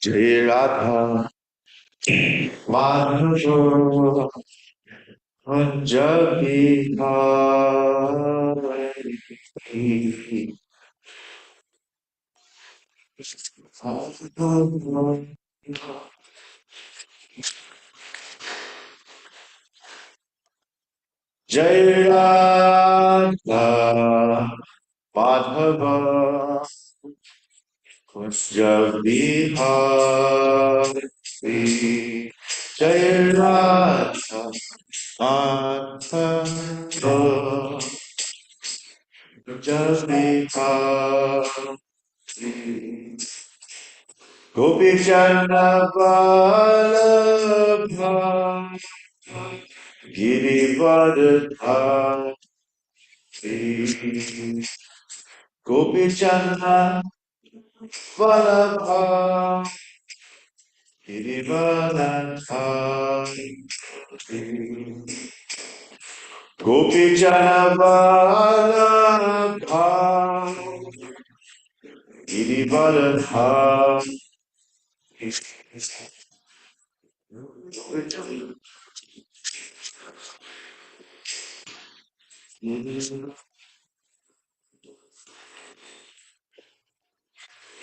Jai Radha Madhava Punjabi Hari Jai Radha Madhava Punjabi Hari Jai Radha Madhava Punjabi Hari Gopi Chandra Vallabha Girivardhari Gopi Chandra Vallabha Girivardhari Gopi Chandra Vallabha Girivardhari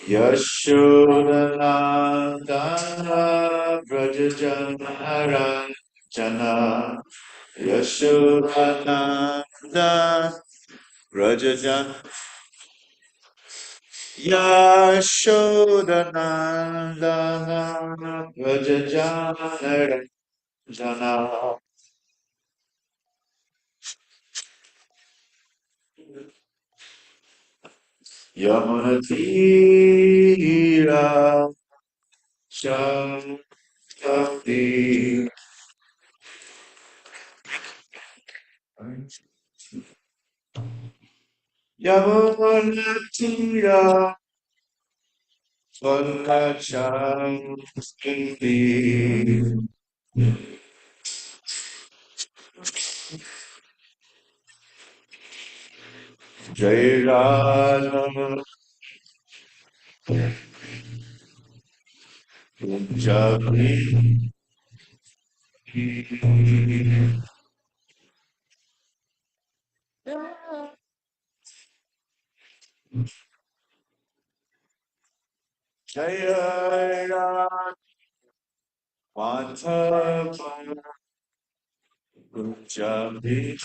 Yashodanandana Brajajanarajana Yashodananda Brajajan Yashodanandana Brajajanarajana Yamunatira Shanti Yamunatira Shanti Jai Radha Punjabi Jai Radha Madhava Punjabi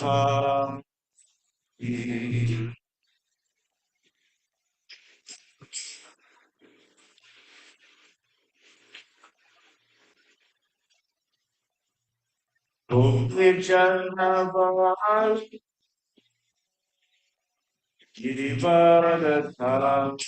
Gopi Janavali Girivardhari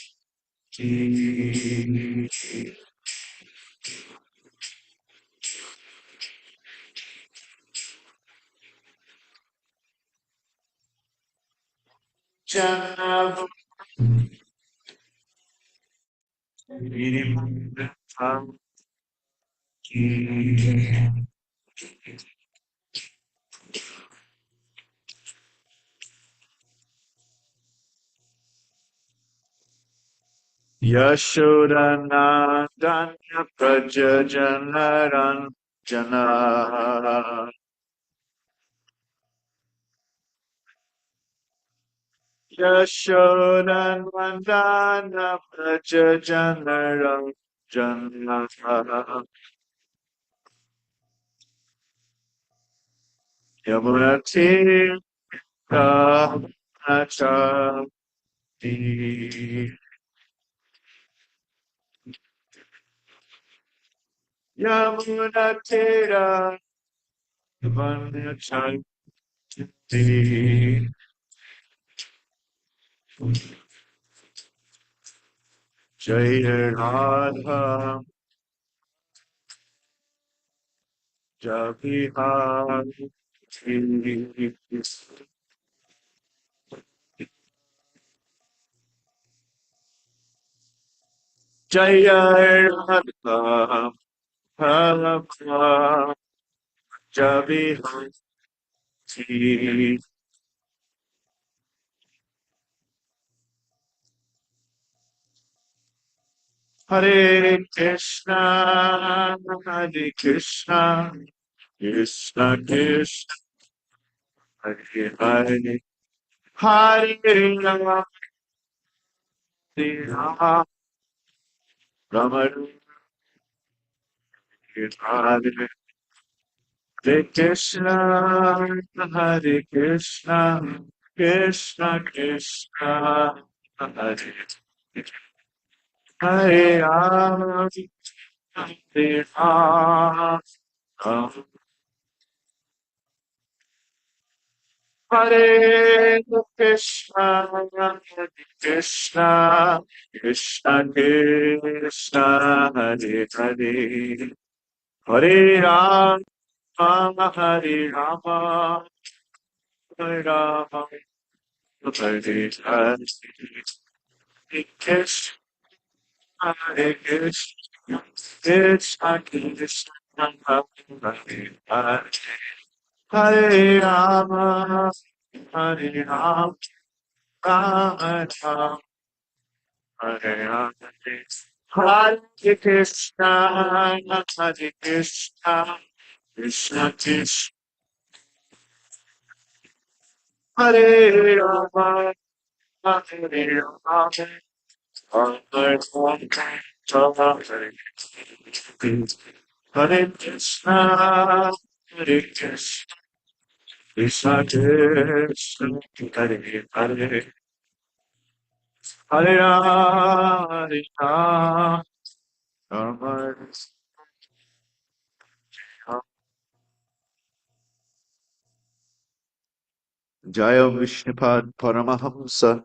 Janavali Girivardhari Yashodanandana Prajajanarajana Yashodanandana Prajajanarajana Yamunatira Nachati Yamunatira Nachati Jai Radha Jabihari Jai Radha Phalapa Jabihari Hare Krishna, Hare Krishna, Krishna Krishna, Hare Hare, Hare Rama, Hare Rama, Rama Rama, Hare Hare Krishna, Hare Krishna, Krishna Krishna, Hare Hare Rama, Hare Rama, Hare Krishna, Hare Krishna, Krishna Krishna, Hare Hare, Hare Rama, Hare Rama, Hare Rama, Hare Hare, Krishna, Hare Krishna, Krishna Krishna, Hare Hare, Hare Rama, Hare Rama, Rama Rama, Hare Hare, Hare Krishna, Hare Krishna, Krishna Krishna, Hare Rama, Hare Rama, Hare Krishna, Hare Krishna, Krishna Krishna, Hare Hare, Hare Rama, Hare Rama, Rama Rama. Jaya Vishnupad Paramahamsa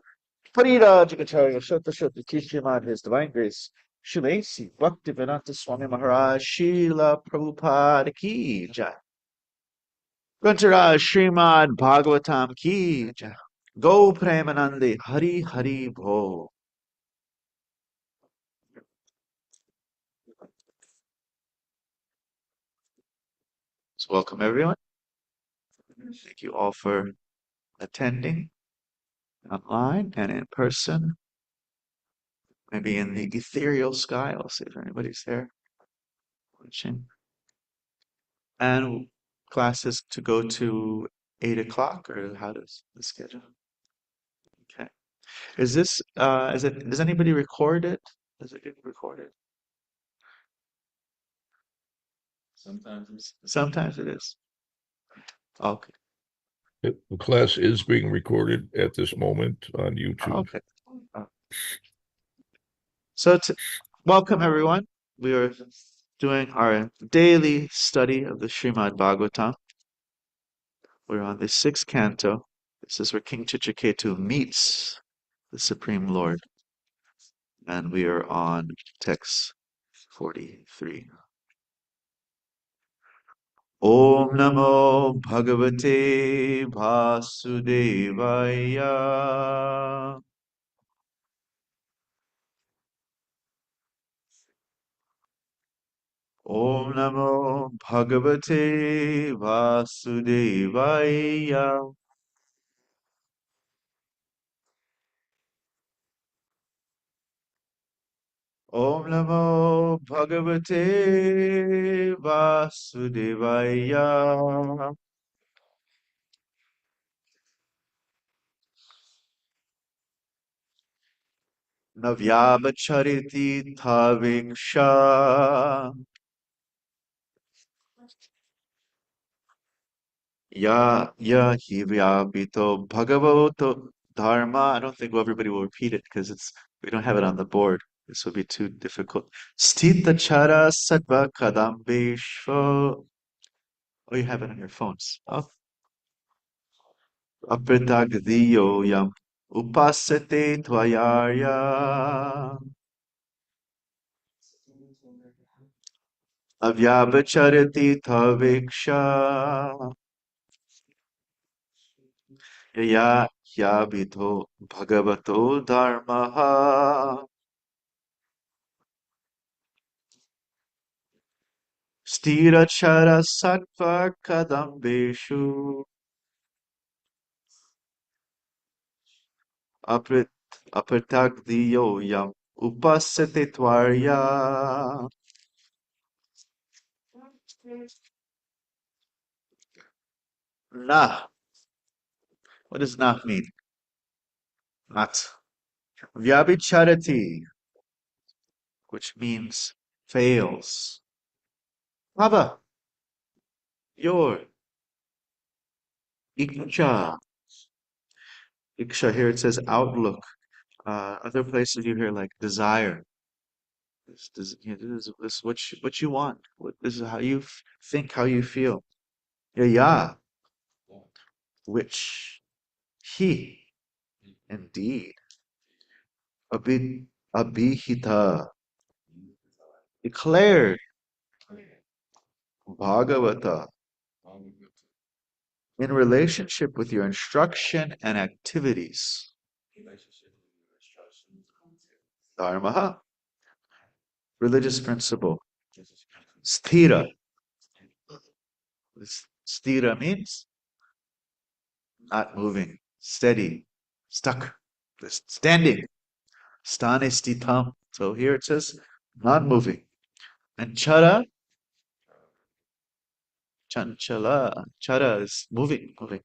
Parirajacharya Shota Shota Kishimad His Divine Grace Shilasi Bhaktivedanta Swami Maharaj Srila Prabhupada Ki Jai Grantaraj Srimad Bhagavatam Ki Jai Go Premanande Hari Hari Bo. So welcome everyone. Thank you all for attending online and in person. Maybe in the ethereal sky. I'll see if anybody's there watching. And classes to go to 8 o'clock, or how does the schedule? Okay. Does anybody record it? Does it get recorded? Sometimes it is. Okay. The class is being recorded at this moment on YouTube. Okay. So welcome everyone. We are doing our daily study of the Srimad Bhagavatam. We're on the 6th canto. This is where King Chitraketu meets the Supreme Lord. And we are on text 43. Om Namo Bhagavate Vasudevaya. Om Namo Bhagavate Vasudevaya. Om Namo Bhagavate Vasudevaya. Navyabachariti Taviksha. Hivyabhito Bhagavato Dharma. I don't think everybody will repeat it because we don't have it on the board. This would be too difficult. Stita Chara Sattva Kadambeshva. Oh, you have it on your phones. Oh. Apritagdiyo Yam Upasate Tvayarya. Avyabhacharati Taviksha. Yabhito Bhagavato Dharmaha. Sthirachara Sattva Kadambeshu. Apritagdiyo Yam Upasate tvarya. Nah. What does nah mean? Not. Vyabhicharati, which means fails. Baba, your iksha. Iksha here it says outlook. Other places you hear like desire. This is what you want. This is how you think, how you feel. Yeah, which he indeed abhihita declared Bhagavata in relationship with your instruction and activities. Dharma, religious principle. Sthira. Sthira means not moving, steady, stuck, standing. Sthane sthitam. So here it says not moving. And chara, chanchala, chara is moving, moving.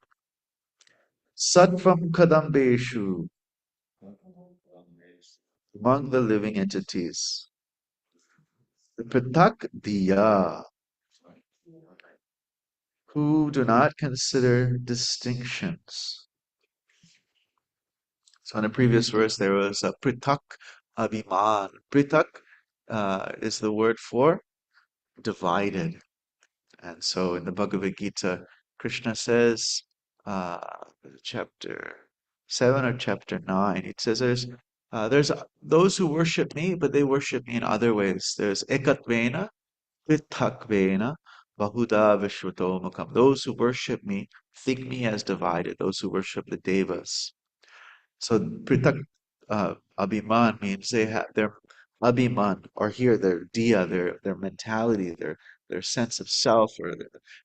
Sattvam kadambeshu, among the living entities. The pratak diya, who do not consider distinctions. So in the previous verse, there was a pritak abhiman. Pritak is the word for divided. And so in the Bhagavad Gita, Krishna says, uh, chapter 7 or chapter 9, it says there's those who worship me, but they worship me in other ways. There's ekatvena, pritakvena, bahuda vishvatomukam. Those who worship me think me as divided. Those who worship the devas. So pritak abhiman means they have their abhiman, or here their diya, their mentality, their sense of self, or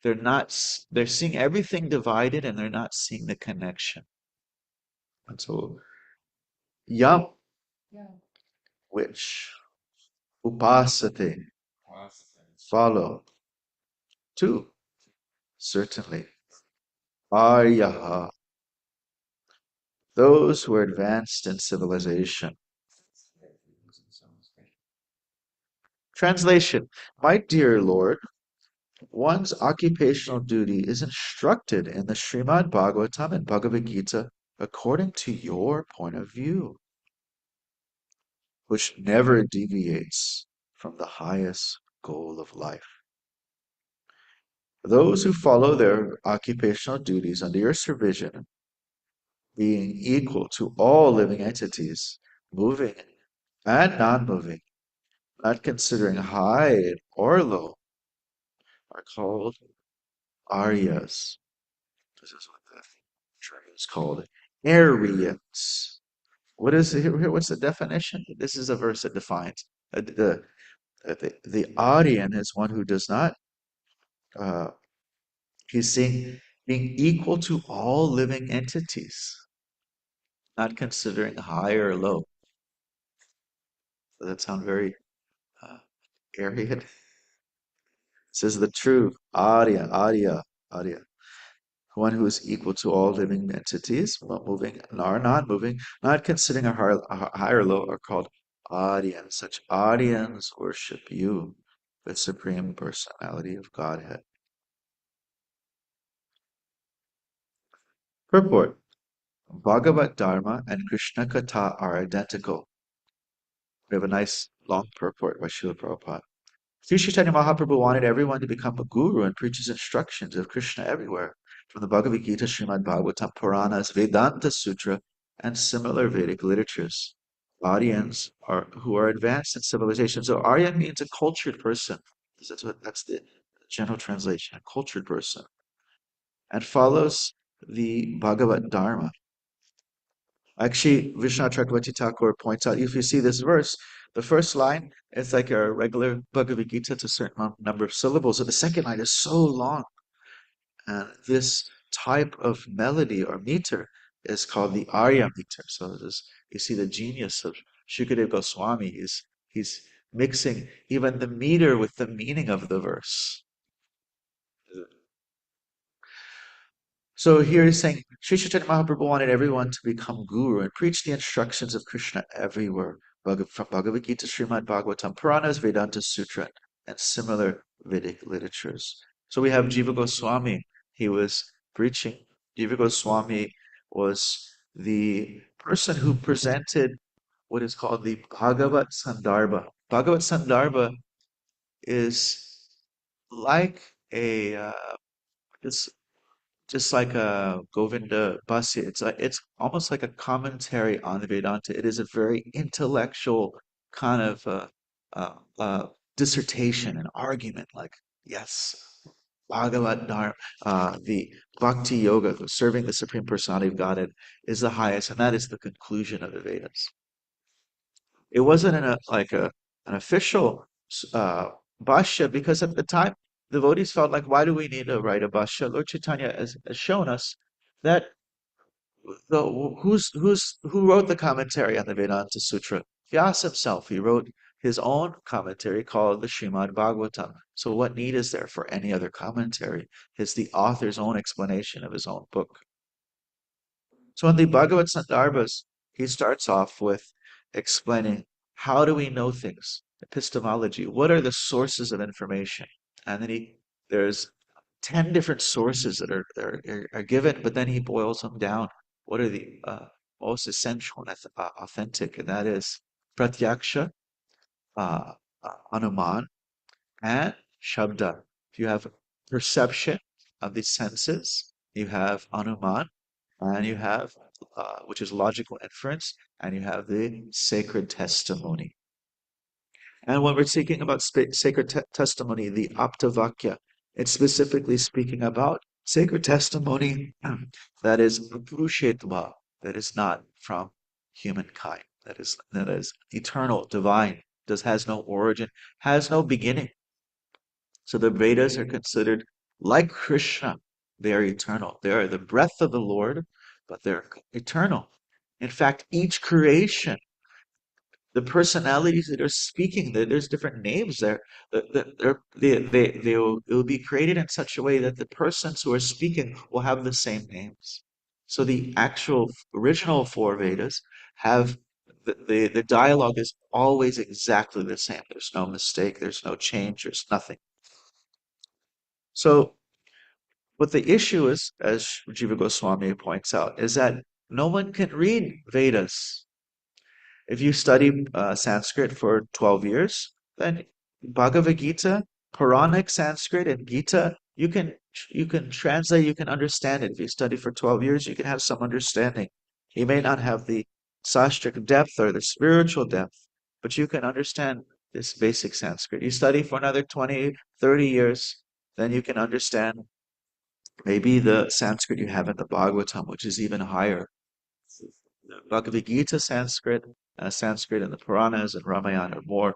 they're not they're seeing everything divided and they're not seeing the connection. And so yam, which upasate, follow, two, certainly, aryaha, those who are advanced in civilization. Translation: My dear Lord, one's occupational duty is instructed in the Srimad Bhagavatam and Bhagavad Gita according to your point of view, which never deviates from the highest goal of life. Those who follow their occupational duties under your supervision, being equal to all living entities, moving and non-moving, not considering high or low, are called Aryas. This is what the term is called. Aryans. What is here? What's the definition? This is a verse that defines the Aryan is one who does not. He's saying being equal to all living entities, not considering high or low. Does that sound very Aryan? It says the true Arya, one who is equal to all living entities, moving or not moving, not considering a high or low, are called Aryans. Such Aryans worship you, the Supreme Personality of Godhead. Purport: Bhagavat Dharma and Krishna Katha are identical. We have a nice long purport by Srila Prabhupada. Sri Chaitanya Mahaprabhu wanted everyone to become a guru and preaches instructions of Krishna everywhere, from the Bhagavad Gita, Srimad Bhagavatam, Puranas, Vedanta Sutra, and similar Vedic literatures. Aryans are who are advanced in civilization. So Aryan means a cultured person. That's the general translation, a cultured person, and follows the Bhagavad Dharma. Actually, Vishwanath Chakravarti Thakur points out, if you see this verse, the first line is like a regular Bhagavad Gita, it's a certain number of syllables, and the second line is so long. And this type of melody or meter is called the Arya meter. So you see the genius of Shukadeva Goswami, he's mixing even the meter with the meaning of the verse. So here he's saying, Sri Chaitanya Mahaprabhu wanted everyone to become guru and preach the instructions of Krishna everywhere. From Bhagavad Gita, Srimad Bhagavatam, Puranas, Vedanta Sutra, and similar Vedic literatures. So we have Jiva Goswami. He was preaching. Jiva Goswami was the person who presented what is called the Bhagavat Sandarbha. Bhagavat Sandarbha is like a it's just like a Govinda Basi. It's almost like a commentary on the Vedanta. It is a very intellectual kind of dissertation, an argument. Like yes, Bhagavad Dharma, the Bhakti Yoga, serving the Supreme Personality of Godhead, is the highest, and that is the conclusion of the Vedas. It wasn't an official bhashya because at the time the devotees felt like, why do we need to write a bhashya? Lord Chaitanya has shown us that who wrote the commentary on the Vedanta Sutra? Vyasa himself. He wrote his own commentary called the Srimad Bhagavatam. So what need is there for any other commentary? It's the author's own explanation of his own book. So in the Bhagavad Sandarbhas, he starts off with explaining how do we know things, epistemology, what are the sources of information? And then there's 10 different sources that are given, but then he boils them down. What are the most essential and authentic? And that is pratyaksha, uh, anuman, and shabda. If you have perception of the senses, you have anuman, and you have, which is logical inference, and you have the sacred testimony. And when we're speaking about sacred testimony, the aptavakya, it's specifically speaking about sacred testimony that is purushetva, that is not from humankind, that is eternal, divine, has no origin, has no beginning. So the Vedas are considered like Krishna. They are eternal. They are the breath of the Lord, but they're eternal. In fact, each creation, the personalities that are speaking, there's different names there. It will be created in such a way that the persons who are speaking will have the same names. So the actual original four Vedas have the dialogue is always exactly the same. There's no mistake, there's no change, there's nothing. So what the issue is, as Jiva Goswami points out, is that no one can read Vedas. If you study Sanskrit for 12 years, then Bhagavad Gita, Puranic Sanskrit, and Gita, you can translate, you can understand it. If you study for 12 years, you can have some understanding. You may not have the sastric depth or the spiritual depth, but you can understand this basic Sanskrit. You study for another 20, 30 years, then you can understand maybe the Sanskrit you have in the Bhagavatam, which is even higher. The Bhagavad Gita Sanskrit and the Puranas and Ramayana are more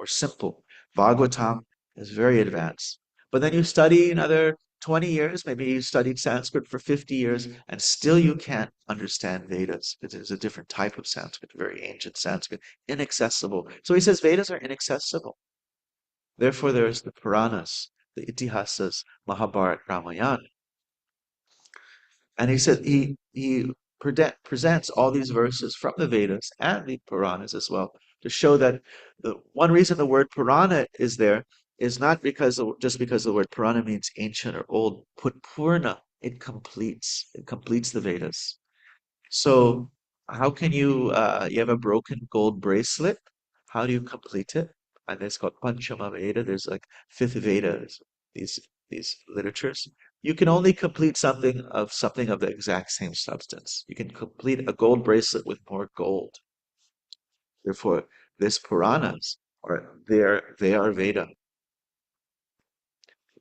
simple. Bhagavatam is very advanced. But then you study another 20 years, maybe you studied Sanskrit for 50 years, and still you can't understand Vedas. It is a different type of Sanskrit, very ancient Sanskrit, inaccessible. So he says Vedas are inaccessible. Therefore, there's the Puranas, the Itihasas, Mahabharata, Ramayana. And he said he presents all these verses from the Vedas and the Puranas as well to show that the one reason the word Purana is there is not just because the word Purana means ancient or old. Put Purna, it completes the Vedas. So how can you have a broken gold bracelet? How do you complete it? And it's called Panchama Veda. There's like fifth Vedas, these these literatures. You can only complete something of the exact same substance. You can complete a gold bracelet with more gold. Therefore, these Puranas they are Veda.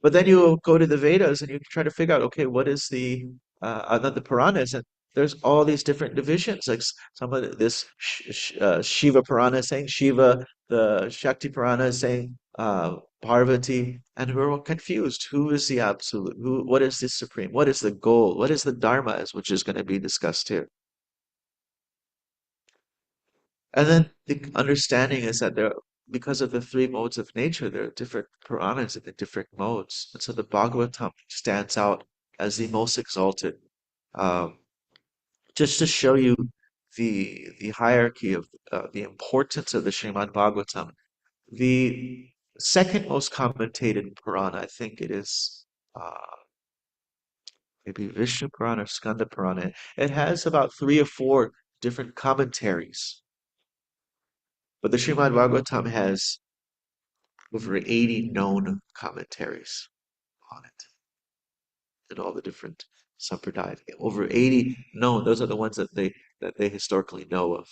But then you go to the Vedas and you try to figure out, okay, what is the Puranas, and there's all these different divisions. Like some of this Shiva Purana is saying Shiva, the Shakti Purana is saying Parvati, and we're all confused. Who is the absolute? What is the supreme? What is the goal? What is the Dharma, which is going to be discussed here? And then the understanding is that because of the three modes of nature, there are different Puranas in the different modes. And so the Bhagavatam stands out as the most exalted. Um, just to show you the hierarchy of the importance of the Srimad Bhagavatam. The second most commentated Purana, I think it is maybe Vishnu Purana or Skanda Purana. It has about three or four different commentaries, but the Srimad Bhagavatam has over 80 known commentaries on it in all the different sampradayas. Over 80 known. Those are the ones that they historically know of.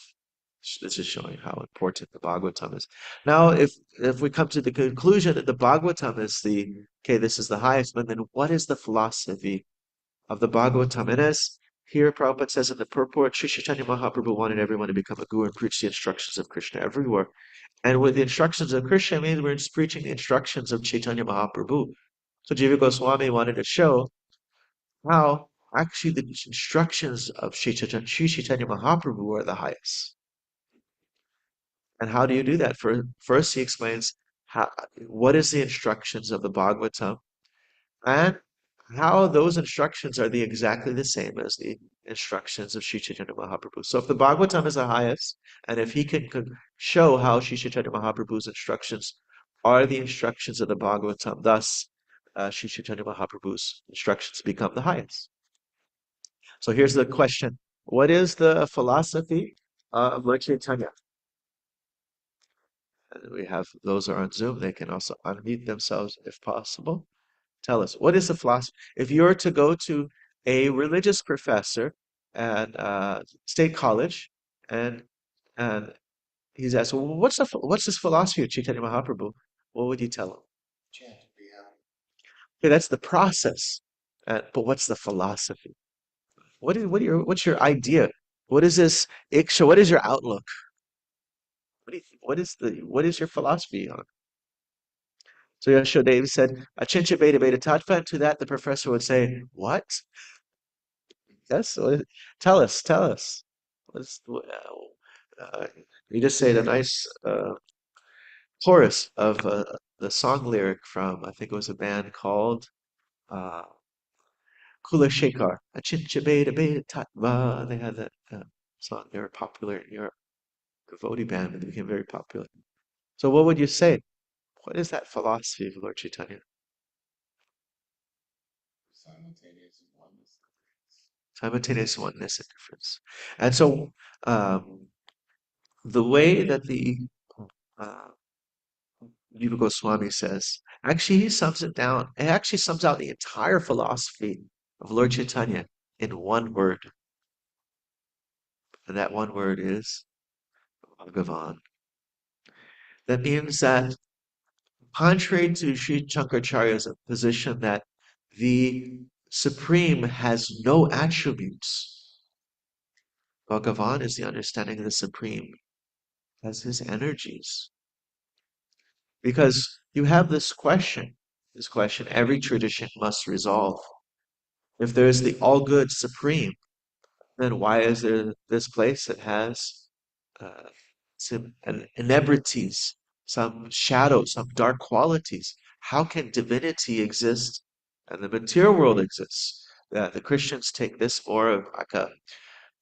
This is showing how important the Bhagavatam is. Now, if we come to the conclusion that the Bhagavatam is this is the highest, but then what is the philosophy of the Bhagavatam? And as here Prabhupada says in the purport, Sri Chaitanya Mahaprabhu wanted everyone to become a guru and preach the instructions of Krishna everywhere. And with the instructions of Krishna, means we're preaching the instructions of Chaitanya Mahaprabhu. So Jiva Goswami wanted to show how actually the instructions of Sri Chaitanya Mahaprabhu are the highest. And how do you do that? First, he explains what is the instructions of the Bhagavatam and how those instructions are exactly the same as the instructions of Sri Chaitanya Mahaprabhu. So if the Bhagavatam is the highest, and if he can show how Sri Chaitanya Mahaprabhu's instructions are the instructions of the Bhagavatam, thus Sri Chaitanya Mahaprabhu's instructions become the highest. So here's the question. What is the philosophy of Lord Chaitanya? And we have those who are on Zoom, they can also unmute themselves if possible. Tell us, what is the philosophy? If you were to go to a religious professor at State College and and he's asked, well, what's this philosophy of Chaitanya Mahaprabhu? What would you tell him? Okay, that's the process. But what's the philosophy? What's your idea? What is this iksha? What is your outlook? What is your philosophy on? So Yashodev said, Achincha Veda Veda Tattva, and to that the professor would say, what? Yes, tell us. What's, you just say the nice chorus of the song lyric from, I think it was a band called uh, Kula Shekar, Achincha Veda Veda Tattva. They had that song. They were popular in Europe. Devotee band, but they became very popular. So what would you say? What is that philosophy of Lord Chaitanya? Simultaneous oneness and difference. And so the way that the uh, Jiva Goswami says, actually he sums it down. It actually sums out the entire philosophy of Lord Chaitanya in one word. And that one word is Bhagavan. That means that contrary to Sri Shankaracharya's position that the Supreme has no attributes, Bhagavan is the understanding of the Supreme as his energies. Because you have this question every tradition must resolve. If there is the all good Supreme, then why is there this place that has some inebrities, some shadows, some dark qualities? How can divinity exist and the material world exists? The Christians take this more of like a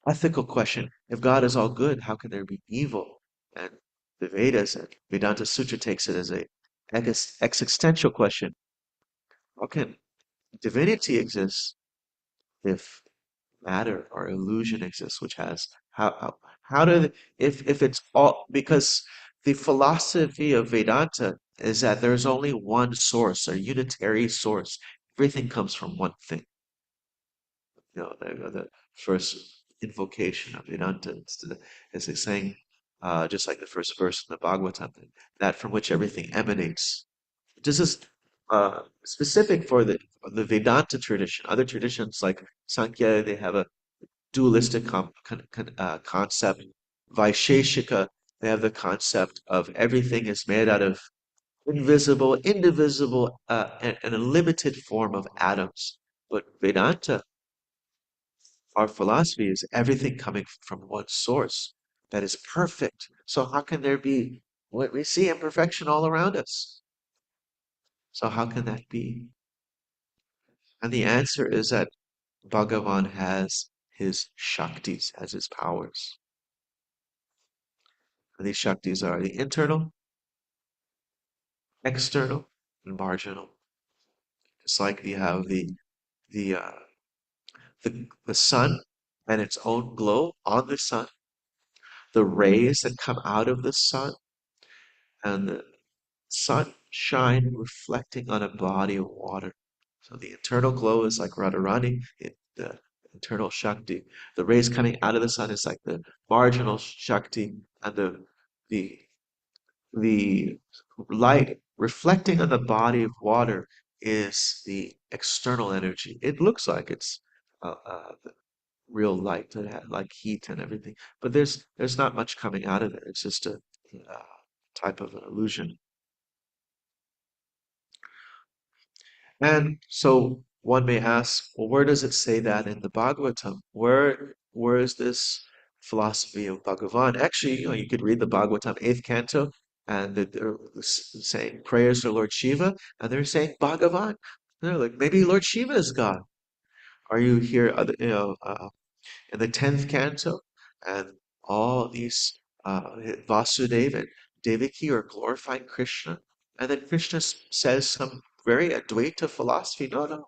ethical question. If God is all good, how can there be evil? And the Vedas and Vedanta Sutra takes it as a existential question. How can divinity exist if matter or illusion exists, which has how do if it's all because the philosophy of Vedanta is that there's only one source, a unitary source. Everything comes from one thing. The first invocation of Vedanta is saying, just like the first verse in the Bhagavatam, that from which everything emanates. This is specific for the Vedanta tradition. Other traditions like Sankhya, they have a dualistic concept. Vaisheshika, they have the concept of everything is made out of invisible, indivisible, and a limited form of atoms. But Vedanta, our philosophy, is everything coming from one source. that is perfect. So how can there be, we see imperfection all around us. So how can that be? And the answer is that Bhagavan has his Shaktis, has his powers. And these Shaktis are the internal, external, and marginal. It's like you have the uh, the sun and its own glow on the sun, the rays that come out of the sun, and the sunshine reflecting on a body of water. So the internal glow is like Radharani, the internal Shakti. The rays coming out of the sun is like the marginal Shakti, and the the light reflecting on the body of water is the external energy. It looks like it's real light, like heat and everything, but there's not much coming out of it. It's just a type of an illusion. And so one may ask, well, where does it say that in the Bhagavatam? Where is this philosophy of Bhagavan? Actually, you could read the Bhagavatam 8th canto, and they're saying prayers to Lord Shiva, and they're saying Bhagavan. They're like, maybe Lord Shiva is God. Are you here, in the 10th canto, and all these Vasudeva and Devaki are glorifying Krishna, and then Krishna says some very Advaita philosophy. No, no,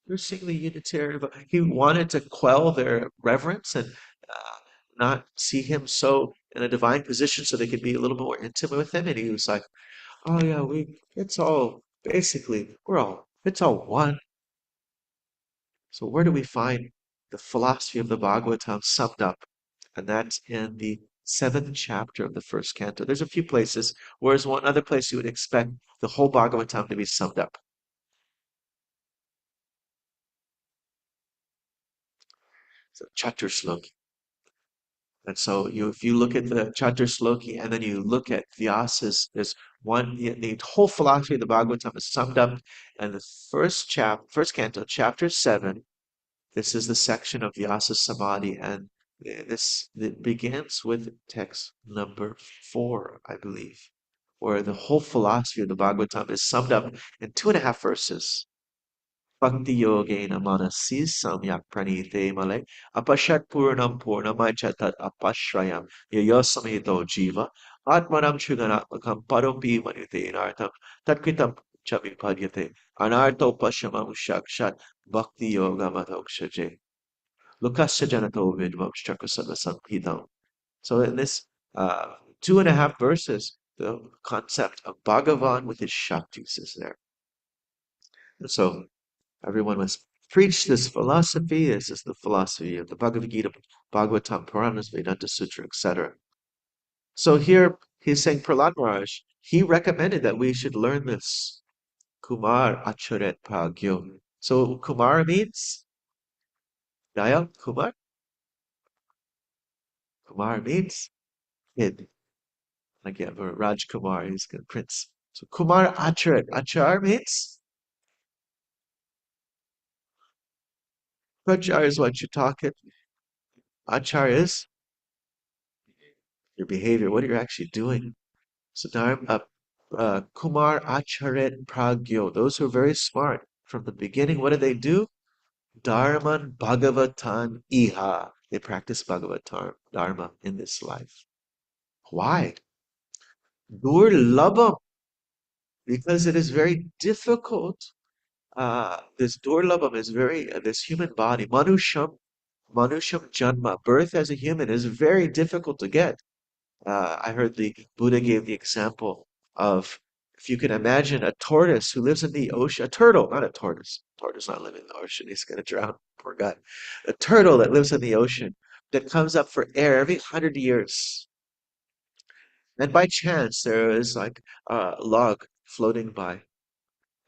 you're seeing the Unitarian. He wanted to quell their reverence and not see him so in a divine position, so they could be a little more intimate with him. And he was like, "Oh yeah, it's all basically it's all one." So where do we find the philosophy of the Bhagavatam summed up? And that's in the 7th chapter of the first canto. There's a few places, whereas one other place you would expect the whole Bhagavatam to be summed up. So Chatur And so if you look at the Chatur and then you look at Vyasa's, there's the whole philosophy of the Bhagavatam is summed up in the first canto, chapter 7. This is the section of Vyasa Samadhi, and it begins with text number 4, I believe, where the whole philosophy of the Bhagavatam is summed up in 2.5 verses. Bhakti yogena manasi samyak pranite male apashat purnam purnamachatat apashrayam yayosamhito jiva atmanam chuganatmakam paropi manite inartam tatkritam chavipadyate anarto pashamam shakshat bhakti yoga matokshate Lukasya janato vidvam shakasana samhidam. So in this 2.5 verses, the concept of Bhagavan with his Shaktis is there. And so everyone must preach this philosophy. This is the philosophy of the Bhagavad Gita, Bhagavatam, Puranas, Vedanta Sutra, etc. So here he's saying Prahlad Maharaj, he recommended that we should learn this. Kumar Acharet Pragyo. So Kumar means Daya, Kumar? Kumar means kid. Like you have a Raj Kumar, he's a prince. So Kumar Acharet. Achar means Achar is what you talk it. Achar is your behavior, what you're actually doing. So Kumar Acharet Pragyo, those who are very smart. From the beginning, what do they do? Dharman Bhagavatan Iha. They practice Bhagavatam, Dharma in this life. Why? Durlabham, because it is very difficult. This Durlabham is this human body, Manusham Janma, birth as a human is very difficult to get. I heard the Buddha gave the example of if you can imagine a tortoise who lives in the ocean, a turtle, not a tortoise. Tortoise not living in the ocean, he's going to drown. Poor guy. A turtle that lives in the ocean that comes up for air every 100 years. And by chance, there is like a log floating by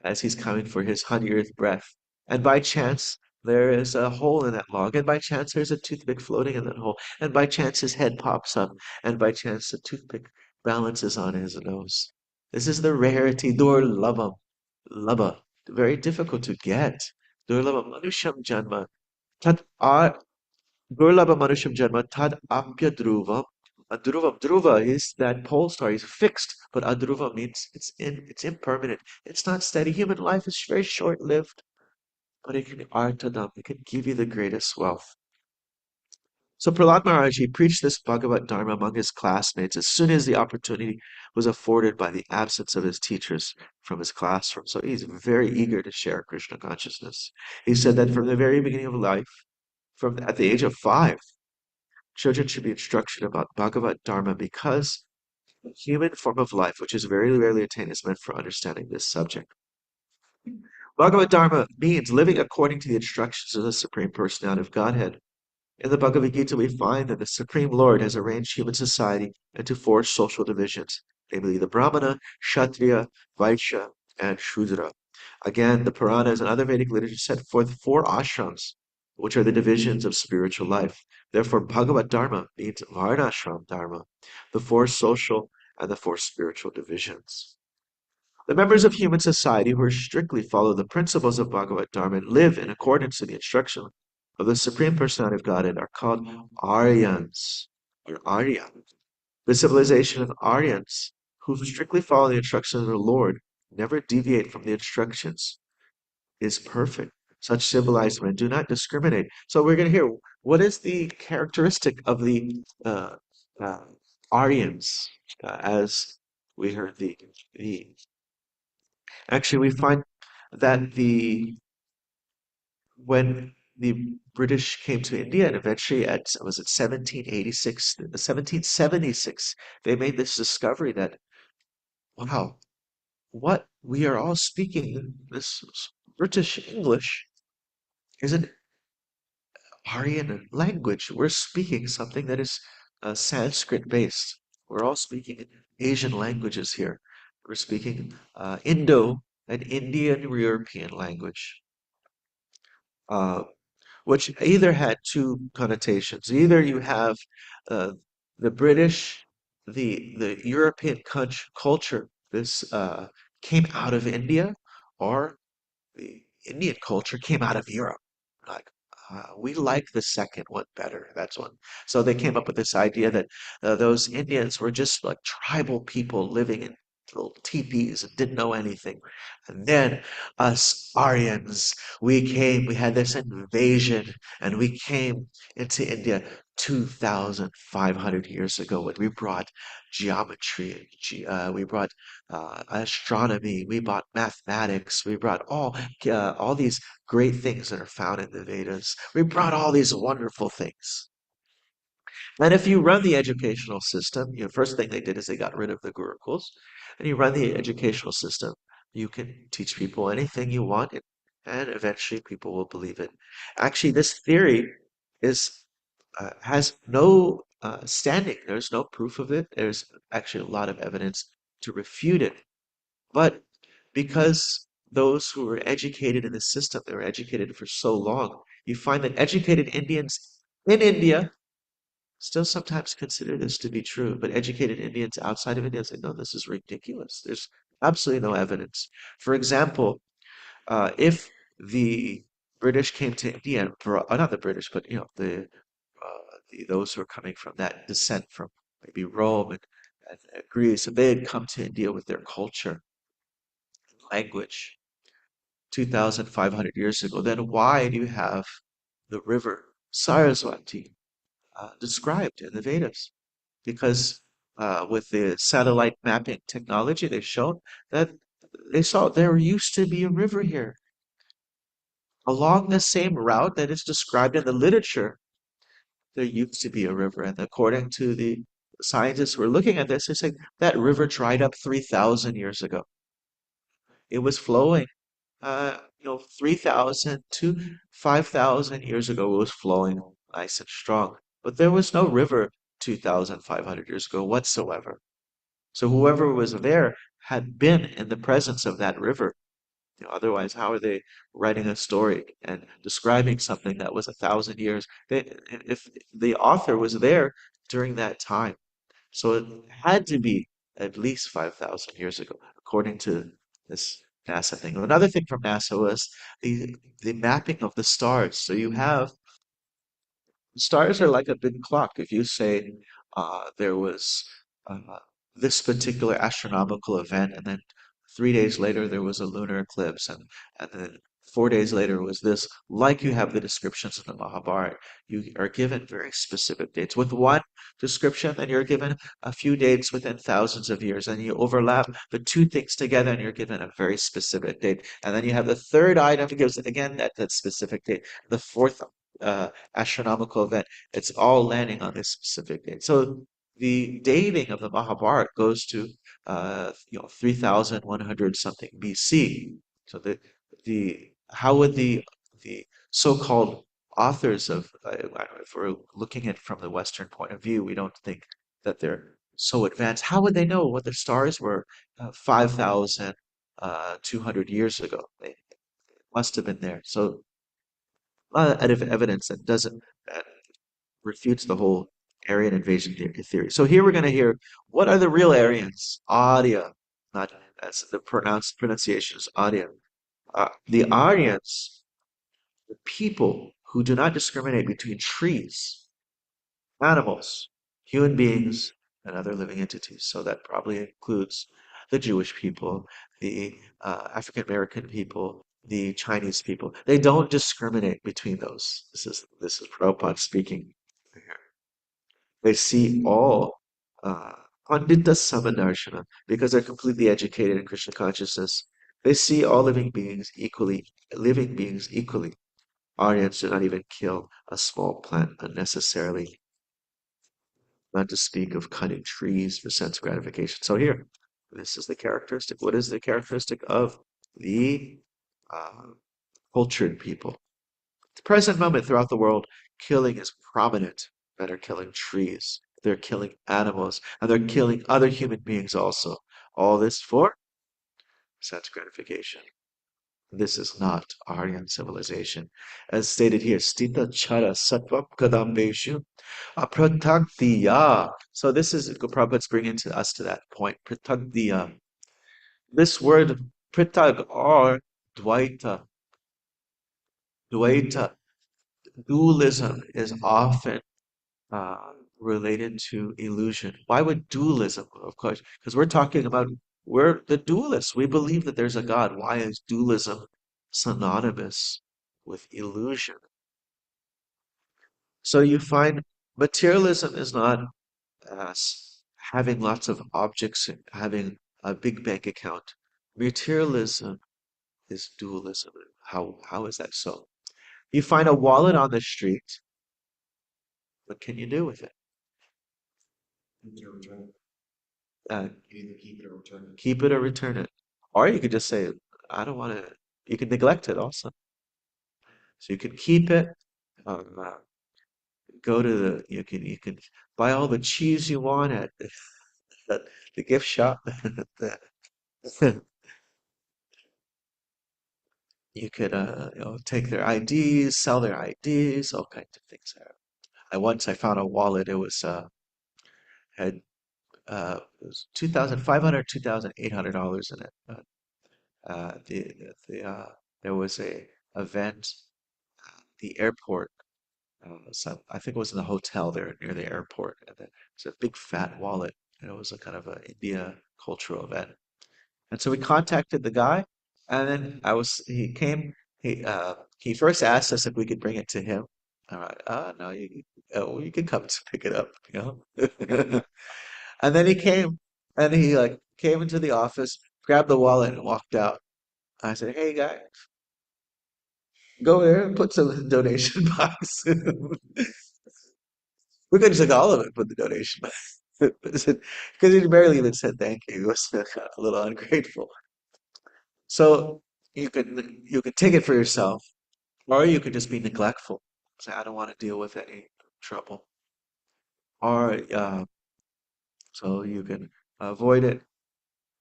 as he's coming for his 100th breath. And by chance, there is a hole in that log. And by chance, there's a toothpick floating in that hole. And by chance, his head pops up. And by chance, the toothpick balances on his nose. This is the rarity. Durlabham. Labha. Very difficult to get. Durlabham manusham janma. Tad Durlabha manusham janma. Tad apya dhruvam. Adruvam, Dhruva is that pole star. He's fixed, but Adruva means it's impermanent. It's not steady. Human life is very short-lived, but it can artadam. It can give you the greatest wealth. So Prahlad Maharaj, he preached this Bhagavad Dharma among his classmates as soon as the opportunity was afforded by the absence of his teachers from his classroom. So he's very eager to share Krishna consciousness. He said that from the very beginning of life, from at the age of 5, children should be instructed about Bhagavad Dharma because the human form of life, which is very rarely attained, is meant for understanding this subject. Bhagavad Dharma means living according to the instructions of the Supreme Personality of Godhead. In the Bhagavad Gita, we find that the Supreme Lord has arranged human society into 4 social divisions, namely the Brahmana, Kshatriya, Vaishya, and Shudra. Again, the Puranas and other Vedic literature set forth 4 ashrams, which are the divisions of spiritual life. Therefore, Bhagavad Dharma means Varnashram Dharma, the 4 social and the 4 spiritual divisions. The members of human society who strictly follow the principles of Bhagavad Dharma and live in accordance to the instruction of the Supreme Personality of Godhead are called Aryans, or Arya. The civilization of Aryans, who strictly follow the instructions of the Lord, never deviate from the instructions, is perfect. Such civilized men do not discriminate. So we're going to hear what is the characteristic of the uh, Aryans, as we heard the actually, we find that when the British came to India and eventually was it 1786, 1776, they made this discovery that, wow, what we are all speaking, this British English, is an Aryan language. We're speaking something that is Sanskrit based. We're all speaking Asian languages here. We're speaking Indo and Indian European language. Uh, which either had 2 connotations. Either you have uh, the British, the European culture, this came out of India, or the Indian culture came out of Europe. Like, we like the second one better. That's one. So they came up with this idea that those Indians were just like tribal people living in little teepees and didn't know anything. And then us Aryans, we had this invasion, and we came into India 2,500 years ago when we brought geometry, and we brought astronomy, we brought mathematics, we brought all these great things that are found in the Vedas. We brought all these wonderful things. And if you run the educational system, first thing they did is they got rid of the gurukuls, and you run the educational system, you can teach people anything you want, and eventually people will believe it. Actually, this theory is has no standing. There's no proof of it. There's actually a lot of evidence to refute it. But because those who were educated in the system, they were educated for so long, you find that educated Indians in India still sometimes consider this to be true, but educated Indians outside of India say, no, this is ridiculous. There's absolutely no evidence. For example, if the British came to India, and not the British, but those who are coming from that descent from maybe Rome and Greece, if they had come to India with their culture, language, 2,500 years ago, then why do you have the river Saraswati described in the Vedas? Because with the satellite mapping technology, they've shown that they saw there used to be a river here along the same route that is described in the literature. There used to be a river, and according to the scientists who are looking at this, they're saying that river dried up 3,000 years ago. It was flowing 3,000 to 5,000 years ago, it was flowing nice and strong. But there was no river 2,500 years ago whatsoever. So whoever was there had been in the presence of that river. Otherwise, how are they writing a story and describing something that was 1,000 years? If the author was there during that time, so it had to be at least 5,000 years ago, according to this NASA thing. Another thing from NASA was the mapping of the stars. So you have stars are like a big clock. If you say there was uh, this particular astronomical event, and then 3 days later there was a lunar eclipse, and then 4 days later was this. Like you have the descriptions in the Mahabharata, you are given very specific dates. With one description, then you're given a few dates within thousands of years, and you overlap the two things together, and you're given a very specific date. And then you have the third item that gives again that specific date. The fourth astronomical event, it's all landing on this specific date. So the dating of the Mahabharata goes to 3100 something BC. So the how would the so-called authors of I don't know, if we're looking at it from the Western point of view, we don't think that they're so advanced. How would they know what the stars were 5,200 years ago? They must have been there. So a lot of evidence that doesn't that refutes the whole Aryan invasion theory. So here we're going to hear what are the real Aryans? Arya, not as the pronunciation is Arya. The Aryans, the people who do not discriminate between trees, animals, human beings, and other living entities. So that probably includes the Jewish people, the African American people, the Chinese people. They don't discriminate between those. This is Prabhupada speaking here. They see all Pandita Samadarshana because they're completely educated in Krishna consciousness. They see all living beings equally, living beings equally. Aryans do not even kill a small plant unnecessarily, not to speak of cutting trees for sense gratification. So here, this is the characteristic. What is the characteristic of the uh, cultured people? At the present moment throughout the world, killing is prominent. Men are killing trees, they're killing animals, and they're killing other human beings also. All this for sense gratification. This is not Aryan civilization. As stated here, Stita Chara Sattvam Kadambeshu Apratagdiya. So this is Prabhupada's bringing to us to that point. Pratagdiya. This word pritag or dvaita, dvaita, dualism is often uh, related to illusion. Why would dualism? Of course, because we're the dualists. We believe that there's a God. Why is dualism synonymous with illusion? So you find materialism is not having lots of objects and having a big bank account. Materialism is dualism. How is that so? You find a wallet on the street. What can you do with it? Keep it or return it. Or you could just say, I don't want to. You can neglect it also. So you can keep it. Go to you can buy all the cheese you want at the gift shop. You could take their IDs, sell their IDs, all kinds of things there. I found a wallet. It was 2,500, $2,800 in it. There was a event at the airport. So I think it was in the hotel there near the airport. And it's a big fat wallet. And it was a kind of a India cultural event. And so we contacted the guy, and then he came, he first asked us if we could bring it to him. All right, no, you can come to pick it up, you know. And then he came, and he like came into the office, grabbed the wallet, and walked out. I said, "Hey, guy, go there and put some in the donation box." We could have took all of it, put the donation box, because he barely even said thank you. He was a little ungrateful. So you can take it for yourself, or you could just be neglectful. Say, I don't want to deal with any trouble. Or so you can avoid it,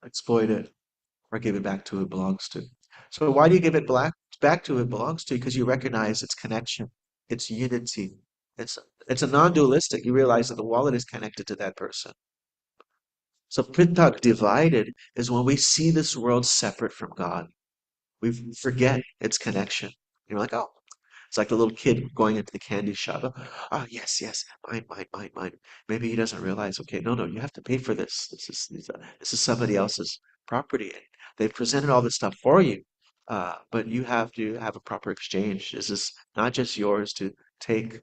exploit it, or give it back to who it belongs to. So why do you give it back to who it belongs to? Because you recognize its connection, its unity. It's it's a non-dualistic. You realize that the wallet is connected to that person. So prittak, divided, is when we see this world separate from God. We forget its connection. You're like, oh. It's like a little kid going into the candy shop. Oh, yes, yes, mine, mine, mine, mine. Maybe he doesn't realize, okay, no, no, you have to pay for this. This is somebody else's property. And they've presented all this stuff for you, but you have to have a proper exchange. This is not just yours to take.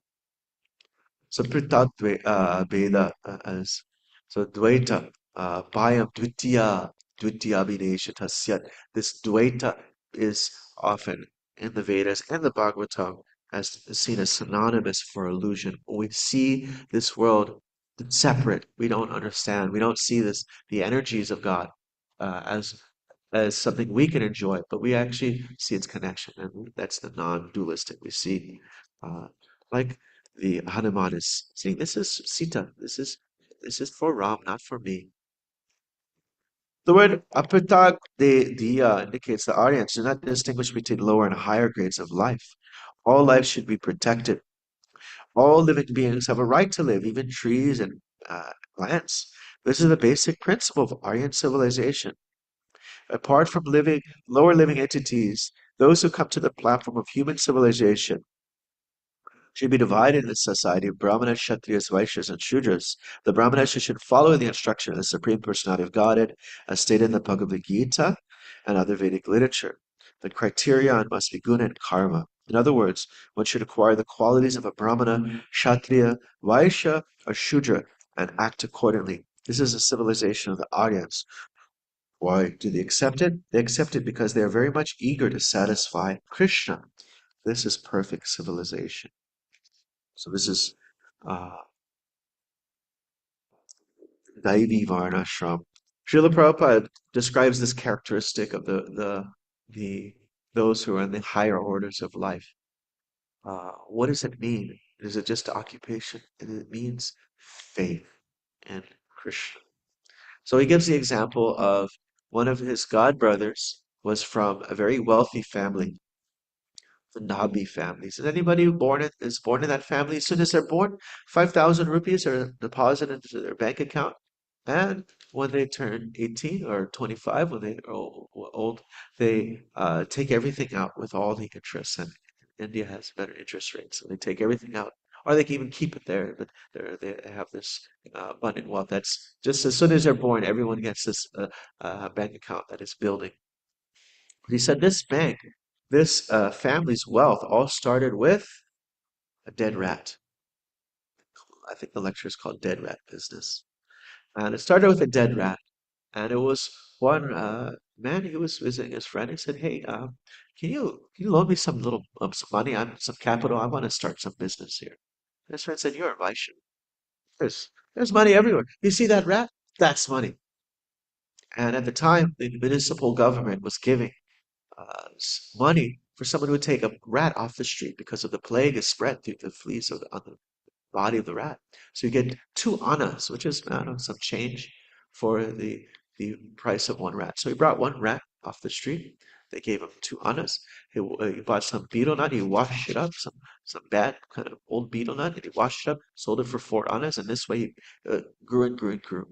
So Veda as so Dvaita Bhayam Dvitiya Vineshatasyat. This Dvaita is often in the Vedas and the Bhagavatam as seen as synonymous for illusion. When we see this world separate, we don't understand. We don't see the energies of God as something we can enjoy, but we actually see its connection, and that's the non-dualistic. We see like the Hanuman is saying, "This is Sita. This is for Ram, not for me." The word apitag de diya indicates the audience do not distinguish between lower and higher grades of life. All life should be protected. All living beings have a right to live, even trees and plants. This is the basic principle of Aryan civilization. Apart from lower living entities, those who come to the platform of human civilization should be divided in the society of Brahmanas, Kshatriyas, Vaishyas, and Shudras. The Brahmanas should follow the instruction of the Supreme Personality of Godhead, as stated in the Bhagavad Gita and other Vedic literature. The criterion must be guna and karma. In other words, one should acquire the qualities of a Brahmana, Kshatriya, Vaishya, or Shudra and act accordingly. This is a civilization of the Aryans. Why do they accept it? They accept it because they are very much eager to satisfy Krishna. This is perfect civilization. So this is uh, Daivi Varnashram. Srila Prabhupada describes this characteristic of the those who are in the higher orders of life. What does it mean? Is it just occupation? It means faith in Krishna. So he gives the example of one of his godbrothers was from a very wealthy family, the Nabi families. And anybody who is born in that family, as soon as they're born, 5,000 rupees are deposited into their bank account. And when they turn 18 or 25, when they are old, they take everything out with all the interest. And India has better interest rates, so they take everything out. Or they can even keep it there, but they have this abundant wealth. That's just as soon as they're born, everyone gets this bank account that is building. He said this family's wealth all started with a dead rat. I think the lecture is called Dead Rat Business. And it started with a dead rat. And it was one man, he was visiting his friend. He said, "Hey, can you loan me some money, some capital? I want to start some business here." And his friend said, "You're a Vaishnav. There's money everywhere. You see that rat? That's money." And at the time, the municipal government was giving money for someone who would take a rat off the street because of the plague is spread through the fleas on the body of the rat. So you get 2 annas, which is, I don't know, some change for the price of one rat. So he brought one rat off the street. They gave him 2 annas. He bought some betel nut. He washed it up, some bad kind of old betel nut, and he washed it up, sold it for 4 annas, and this way he grew and grew and grew.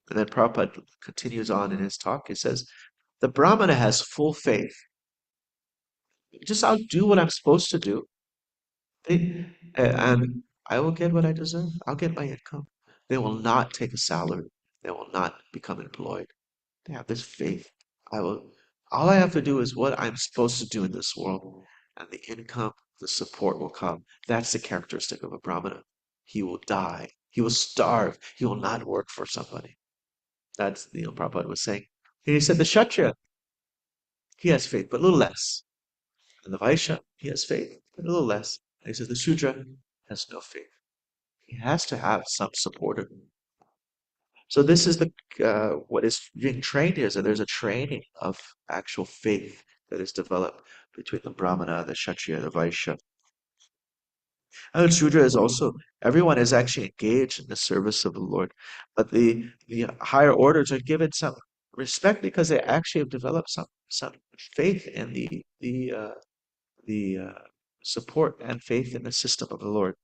And then Prabhupada continues on in his talk. He says, the Brahmana has full faith. Just I'll do what I'm supposed to do, and I will get what I deserve. I'll get my income. They will not take a salary. They will not become employed. They have this faith. I will. All I have to do is what I'm supposed to do in this world, and the income, the support will come. That's the characteristic of a Brahmana. He will die. He will starve. He will not work for somebody. That's Prabhupada was saying. And he said the Kshatriya, he has faith, but a little less. And the Vaishya, he has faith, but a little less. And he says the Shudra has no faith. He has to have some supporter. So this is what is being trained here. So there's a training of actual faith that is developed between the Brahmana, the Kshatriya, the Vaishya. And the Shudra is also, everyone is actually engaged in the service of the Lord. But the higher orders are given some respect because they actually have developed some faith in the support and faith in the system of the Lord.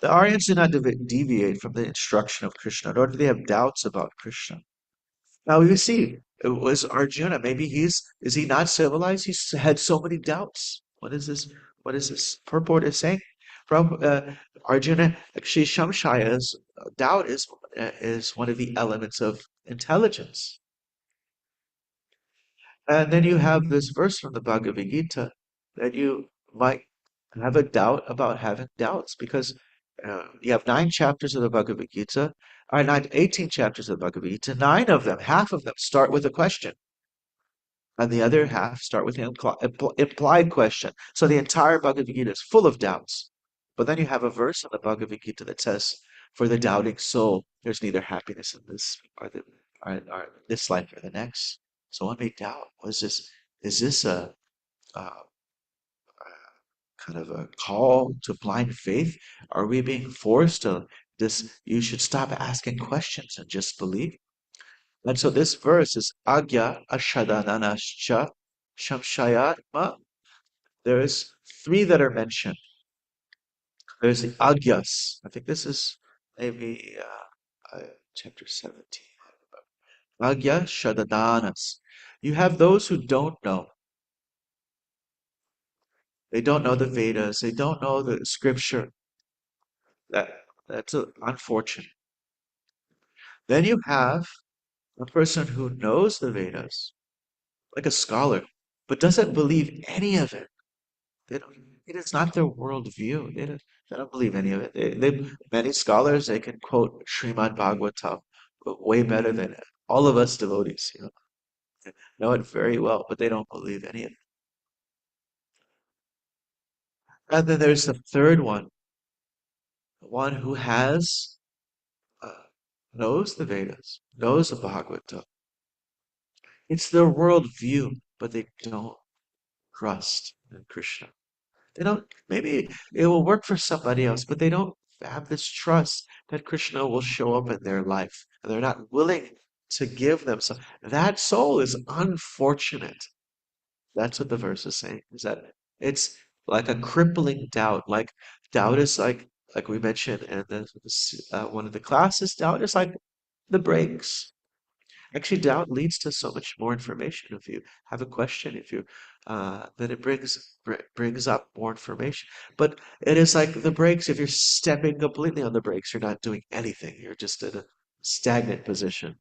The Aryans do not deviate from the instruction of Krishna, nor do they have doubts about Krishna. Now we see, it was Arjuna, maybe is he not civilized? He's had so many doubts. What is this? What is this purport is saying? Arjuna, actually, Shamshaya's doubt is one of the elements of intelligence. And then you have this verse from the Bhagavad Gita that you might have a doubt about having doubts because you have 9 chapters of the Bhagavad Gita, or 18 chapters of the Bhagavad Gita. 9 of them, half of them start with a question, and the other half start with an implied question. So the entire Bhagavad Gita is full of doubts. But then you have a verse in the Bhagavad Gita that says, "For the doubting soul, there's neither happiness in this or this life or the next." So one may doubt: Was this is this a kind of a call to blind faith? Are we being forced to this? You should stop asking questions and just believe. And so this verse is Agya Ashadananascha Shamshayatma. There's 3 that are mentioned. There's the Agyas. I think this is maybe chapter 17. Agya Shadadanas. You have those who don't know. They don't know the Vedas. They don't know the scripture. That's unfortunate. Then you have a person who knows the Vedas, like a scholar, but doesn't believe any of it. They don't, it is not their worldview. They don't believe any of it. Many scholars, they can quote Srimad Bhagavatam way better than all of us devotees, know it very well, but they don't believe any of it. And then there's the third one, the one who uh, knows the Vedas, knows the Bhagavatam. It's their worldview, but they don't trust in Krishna. They don't, maybe it will work for somebody else, but they don't have this trust that Krishna will show up in their life. And they're not willing to give them. So that soul is unfortunate. That's what the verse is saying, is that it's like a crippling doubt. Like doubt is like we mentioned in one of the classes, doubt is like the brakes. Actually, doubt leads to so much more information. If you have a question, if you then it brings up more information. But it is like the brakes. If you're stepping completely on the brakes, you're not doing anything. You're just in a stagnant position.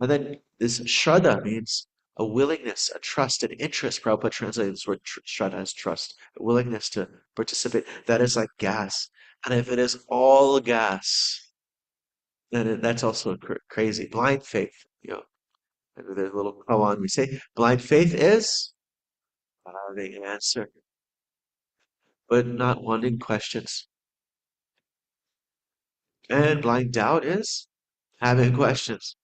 And then this shraddha means a willingness, a trust, an interest. Prabhupada translates the word shraddha as trust, a willingness to participate. That is like gas. And if it is all gas, then that's also crazy. Blind faith, and there's a little koan we say, blind faith is having an answer, but not wanting questions. And blind doubt is having questions.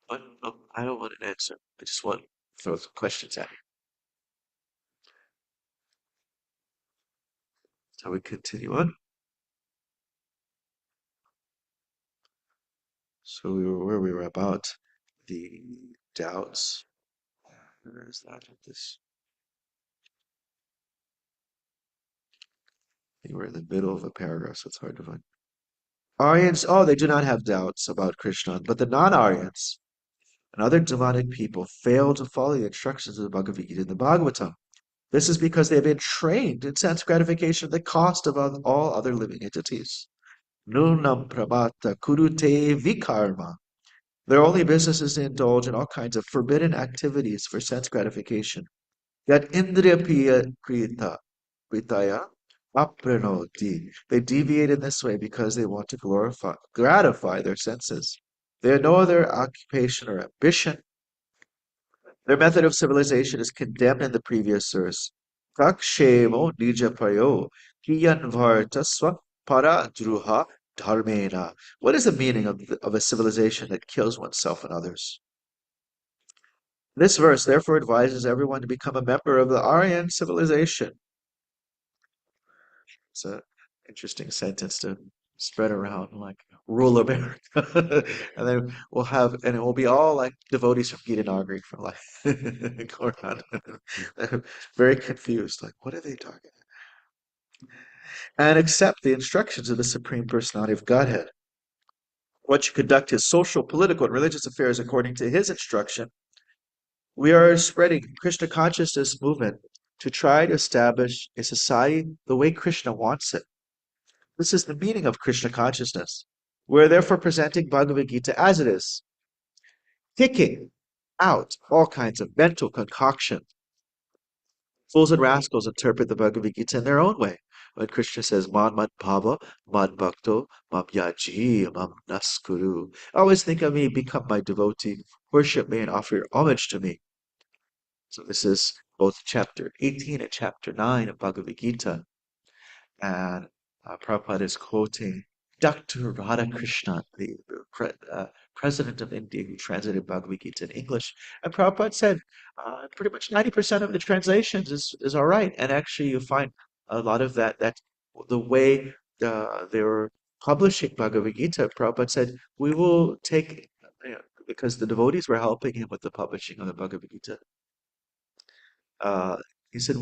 But no, I don't want an answer. I just want to throw some questions at you. So we continue on. So we were where we were about the doubts. Where is that? This. I think we're in the middle of a paragraph, so it's hard to find. Aryans, oh, they do not have doubts about Krishna, but the non-Aryans and other demonic people fail to follow the instructions of the Bhagavad Gita and the Bhagavatam. This is because they have been trained in sense gratification at the cost of all other living entities. Nunam prabhata kurute vikarma. Their only business is to indulge in all kinds of forbidden activities for sense gratification. Yet indriya pritaya apranoti. They deviate in this way because they want to gratify their senses. They have no other occupation or ambition. Their method of civilization is condemned in the previous verse. Kakshemo nijapayo kiyanvartasva para druha dharmena. What is the meaning of a civilization that kills oneself and others? This verse therefore advises everyone to become a member of the Aryan civilization. It's an interesting sentence to spread around, like rule America. And then and it will be all like devotees from Gita Nagari from like going on. Very confused, like, what are they talking about? And accept the instructions of the Supreme Personality of Godhead. One should conduct his social, political, and religious affairs according to his instruction. We are spreading Krishna consciousness movement to try to establish a society the way Krishna wants it. This is the meaning of Krishna consciousness. We're therefore presenting Bhagavad Gita as it is, kicking out all kinds of mental concoctions. Fools and rascals interpret the Bhagavad Gita in their own way. When Krishna says, "Man mad bhava, mad bhakto, mam yaji, mam naskuru," always think of me, become my devotee, worship me, and offer your homage to me. So this is both chapter 18 and chapter 9 of Bhagavad Gita. And Prabhupada is quoting Dr. Radhakrishnan, the president of India, who translated Bhagavad Gita in English. And Prabhupada said pretty much 90% of the translations is all right. And actually, you find a lot of that the way they were publishing Bhagavad Gita, Prabhupada said, we will take, because the devotees were helping him with the publishing of the Bhagavad Gita. Uh, he said,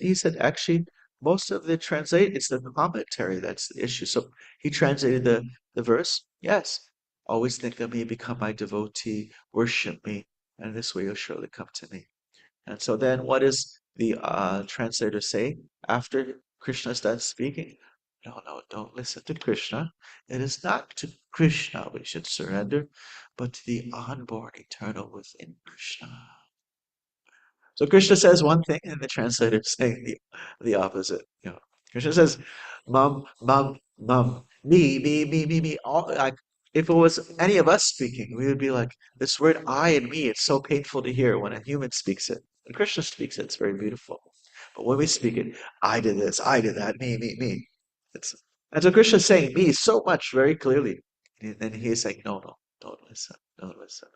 he said, actually, most of the translate, it's the commentary that's the issue. So he translated the verse, yes, always think of me, become my devotee, worship me, and this way you'll surely come to me. And so then what does the translator say after Krishna's done speaking? No, no, don't listen to Krishna. It is not to Krishna we should surrender, but to the unborn eternal within Krishna. So Krishna says one thing, and the translator is saying the opposite. Krishna says, "Mum, mum, mum, me." All like if it was any of us speaking, we would be like this word "I" and "me." It's so painful to hear when a human speaks it. When Krishna speaks it, it's very beautiful. But when we speak it, I did this, I did that, me. It's and so Krishna's saying me so much very clearly, and then he's saying, no, no, don't listen, don't listen.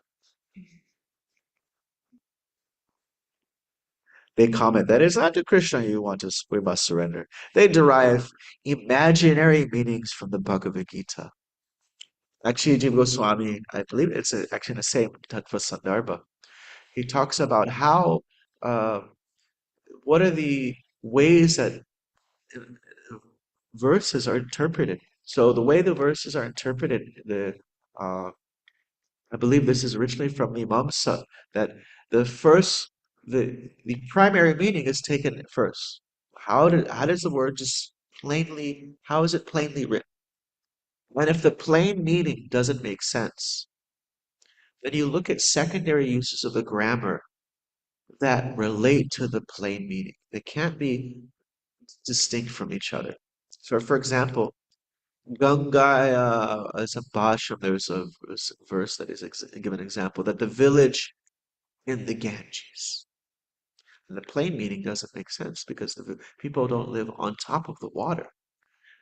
They comment that it's not to Krishna we must surrender. They derive imaginary meanings from the Bhagavad Gita. Actually, Jiva Goswami, I believe it's actually in the same Tattva Sandarbha. He talks about how, uh, what are the ways that uh, verses are interpreted. So the way the verses are interpreted, uh, I believe this is originally from Mimamsa, that the first, the primary meaning is taken first. How does the word just plainly, how is it plainly written? And if the plain meaning doesn't make sense, then you look at secondary uses of the grammar that relate to the plain meaning. They can't be distinct from each other. So, for example, Gangaya as a bhasham, there's a verse that is give an example that the village in the Ganges. And the plain meaning doesn't make sense because the people don't live on top of the water.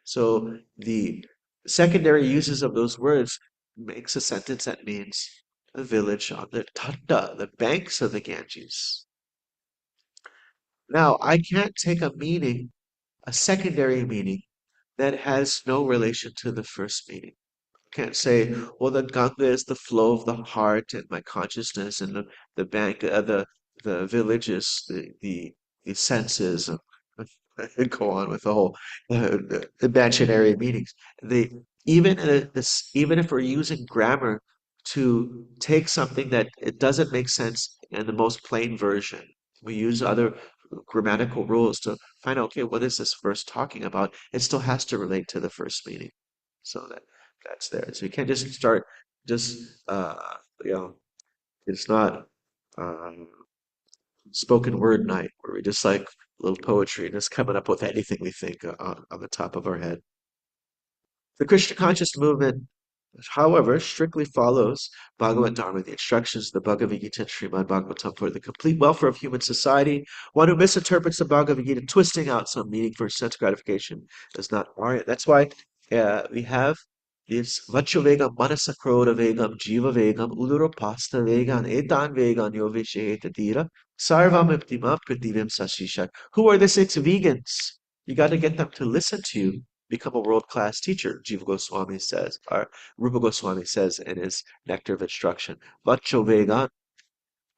So the secondary uses of those words makes a sentence that means a village on the Tanda, the banks of the Ganges. Now, I can't take a meaning, a secondary meaning, that has no relation to the first meaning. Can't say, well, the Ganga is the flow of the heart and my consciousness, and the bank, the village is the senses, and go on with the whole imaginary meanings. They even if we're using grammar to take something that it doesn't make sense in the most plain version, we use other grammatical rules to find out, okay, what is this verse talking about? It still has to relate to the first meaning. So that's there. So you can't just start just you know it's not um, spoken word night where we just like a little poetry and just coming up with anything we think on the top of our head. The Krishna conscious movement, however, strictly follows Bhagavad Dharma, the instructions of the Bhagavad Gita and Srimad Bhagavatam for the complete welfare of human society. One who misinterprets the Bhagavad Gita, twisting out some meaning for sense gratification, is not Arya. That's why we have this Vachuvegam, Manasakroda Vegam, Jiva Vegam, Ulurapasta Vegan, Etan Vegan, Yovisheta Dira, Sarvam Iptima, Prithivam Sashishat. Who are the six vegans? You got to get them to listen to you, become a world-class teacher, Jiva Goswami says, or Rupa Goswami says in his Nectar of Instruction. Vacho Vegan,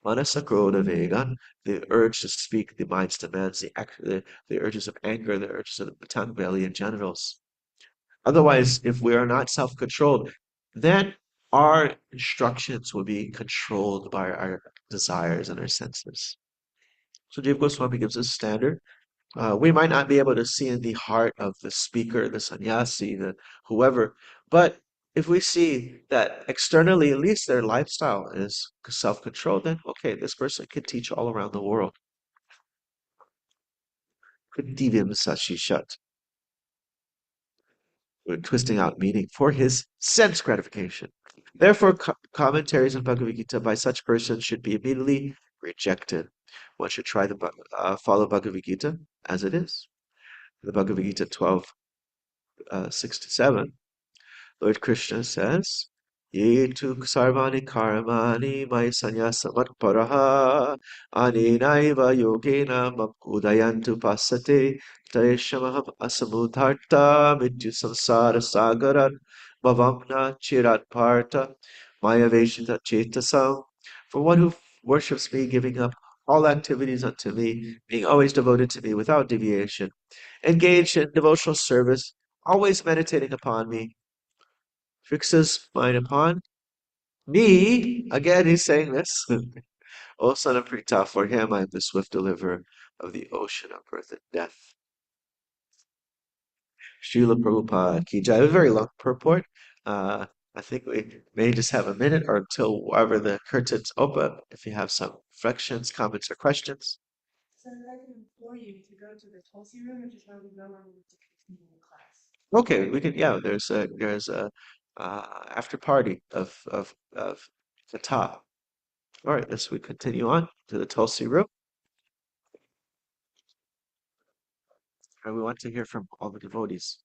Manasakroda Vegan, the urge to speak, the mind's demands, the urges of anger, the urges of the tongue, belly, and genitals. Otherwise, if we are not self-controlled, then our instructions will be controlled by our desires and our senses. So Jiva Goswami gives a standard. We might not be able to see in the heart of the speaker, the sannyasi, the whoever, but if we see that externally, at least their lifestyle is self-controlled, then okay, this person can teach all around the world. Divim Sachishat. We're twisting out meaning for his sense gratification. Therefore, commentaries on Bhagavad Gita by such persons should be immediately rejected. One should try to follow Bhagavad Gita as it is. The Bhagavad Gita 12, 6 to 7. Lord Krishna says, Ye tu sarvani karmani mai sanyasa matparaha aninaiva yogena mam udayantu pasate tareshamaham asamudharta mityu samsara sagarat bhavamna chirat parta maya veshita chetasam. For one who worships me, giving up all activities unto me, being always devoted to me without deviation, engaged in devotional service, always meditating upon me, fixes mind upon me. Again, he's saying this. O son of Pritha, for him I am the swift deliverer of the ocean of birth and death. Srila Prabhupada Ki Jai. A very long purport. I think we may just have a minute or until wherever the curtains open, if you have some reflections, comments, or questions. So I can implore you to go to the Tulsi room and just have no one to continue the class. Okay, we can. Yeah, there's a after party of the top. All right, let's we continue on to the Tulsi room. And we want to hear from all the devotees.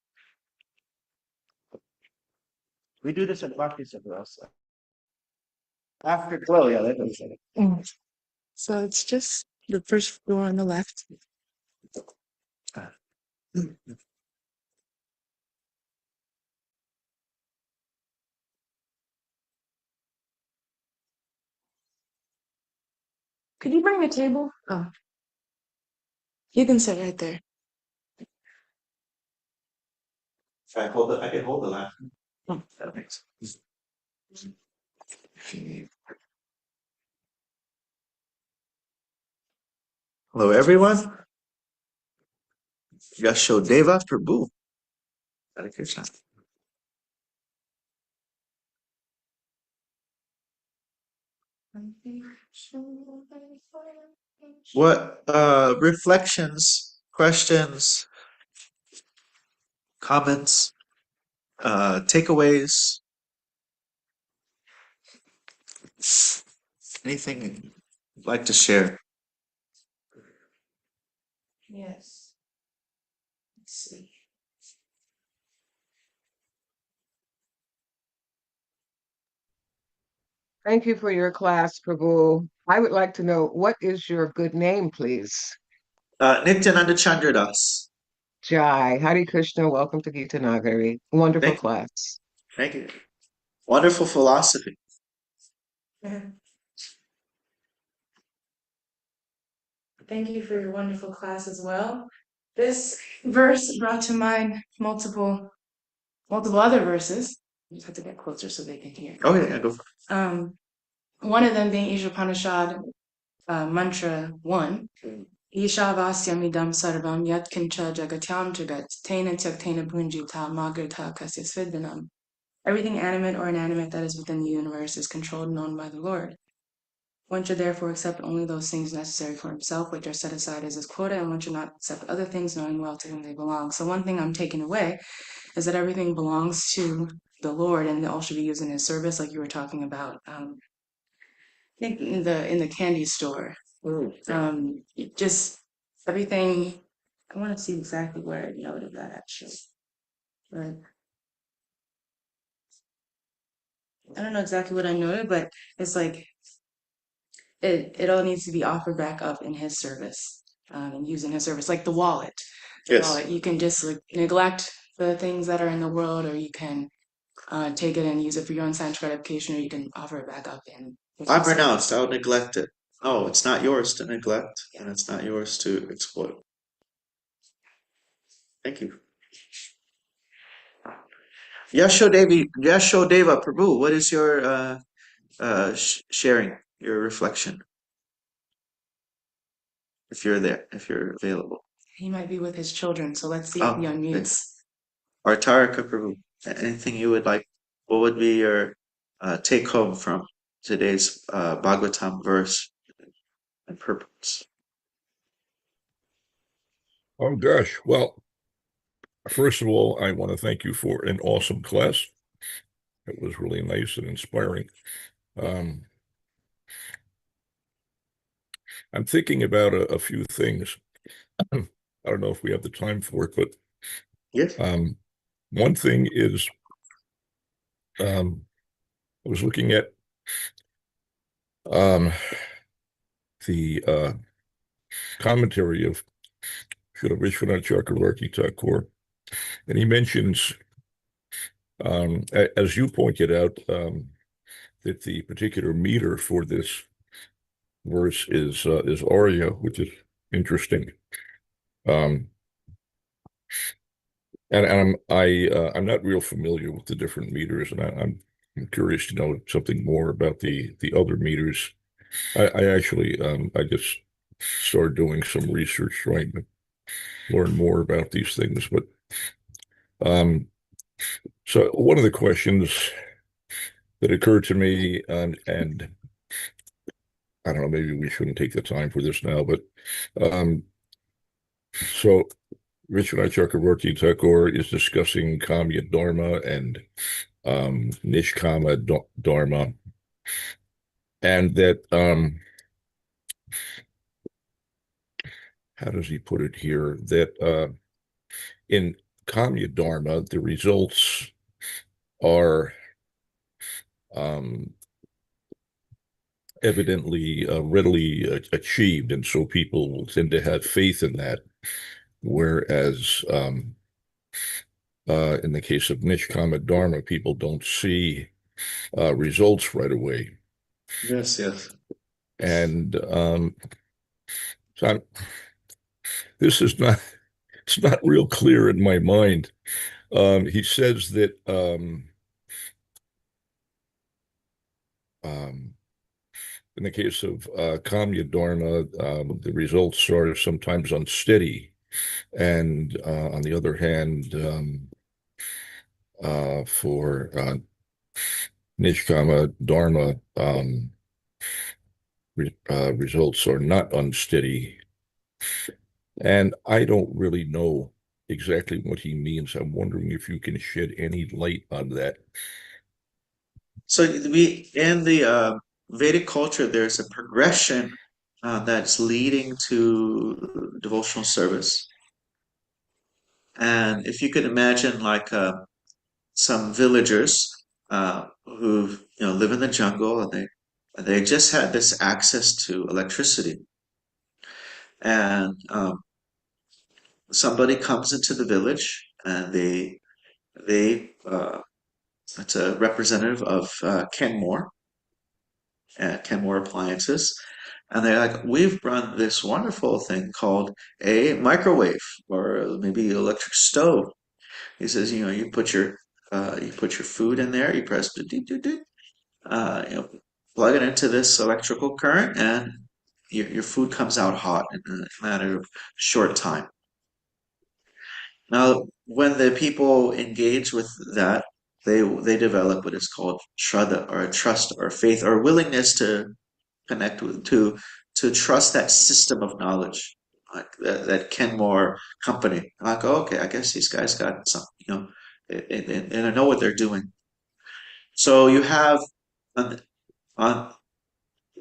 We do this at Bhakti Sabha. After glow, yeah, that was it. So it's just the first floor on the left. Could you bring a table? Oh, you can sit right there. I hold I can hold the lamp. Oh. That makes sense. Hello, everyone. Yashodeva Prabhu. Hare Krishna. What reflections, questions, comments, takeaways, anything you'd like to share? Yes. Let's see. Thank you for your class, Prabhu. I would like to know, what is your good name, please? Nityananda Chandradas. Jai. Hare Krishna. Welcome to Gita Nagari. Wonderful Thank you. class. Thank you. Wonderful philosophy. Thank you for your wonderful class as well. This verse brought to mind multiple other verses. You just have to get closer so they can hear. Oh yeah, go for it. One of them being Ishopanishad mantra 1. Ishavasyamidam sarvam yatkincha jagatyam jagat tena tyaktena punjita magrita kasya svidvanam. Everything animate or inanimate that is within the universe is controlled and known by the Lord. One should therefore accept only those things necessary for himself, which are set aside as his quota, and one should not accept other things, knowing well to whom they belong. So one thing I'm taking away is that everything belongs to the Lord, and they all should be used in his service, like you were talking about. I think in the candy store, just everything. I want to see exactly where I noted that actually, but I don't know exactly what I noted, but it's like it all needs to be offered back up in his service, and used in his service, like the wallet. Yes. You can just like neglect the things that are in the world, or you can take it and use it for your own sense gratification, or you can offer it back up in. I'm renounced. I'll neglect it. Oh, it's not yours to neglect, and it's not yours to exploit. Thank you. Yashodeva Prabhu, what is your sharing, your reflection? if you're there, if you're available. He might be with his children, so let's see if he Oh, okay. unmutes. Or Taraka Prabhu, anything you would like? What would be your take home from today's Bhagavatam verse and purpose? Oh gosh. Well, first of all, I want to thank you for an awesome class. It was really nice and inspiring. I'm thinking about a few things. I don't know if we have the time for it, but Yes. one thing is I was looking at the commentary of Srila Vishwanath Chakravarti Thakur, and he mentions, as you pointed out, that the particular meter for this verse is Arya, which is interesting. And I'm not real familiar with the different meters, and I'm curious to know something more about the other meters. I actually I just started doing some research trying to learn more about these things. But so one of the questions that occurred to me, and I don't know, maybe we shouldn't take the time for this now, but so Vishwanath Chakravarti Thakur is discussing Kamya Dharma and Nishkama Dharma, and that how does he put it here? That in Kamya Dharma, the results are evidently readily achieved, and so people will tend to have faith in that. Whereas in the case of Nishkama Dharma, people don't see results right away. Yes, yes. And so this is not, it's not real clear in my mind. He says that in the case of Kamya Dharma, the results are sometimes unsteady. And on the other hand, for Nishkama Dharma, results are not unsteady. And I don't really know exactly what he means. I'm wondering if you can shed any light on that. So we in the Vedic culture, there's a progression that's leading to devotional service. And if you could imagine, like some villagers who live in the jungle, and they just had this access to electricity, and somebody comes into the village, and they it's a representative of Kenmore Kenmore Appliances. And they're like, we've run this wonderful thing called a microwave or maybe electric stove. He says, you put your food in there, you press plug it into this electrical current, and your food comes out hot in a matter of short time. Now, when the people engage with that, they develop what is called shraddha, or a trust, or faith, or willingness to connect with, to trust that system of knowledge, like that Kenmore company. Like, oh, okay, I guess these guys got some, and I know what they're doing. So you have on, on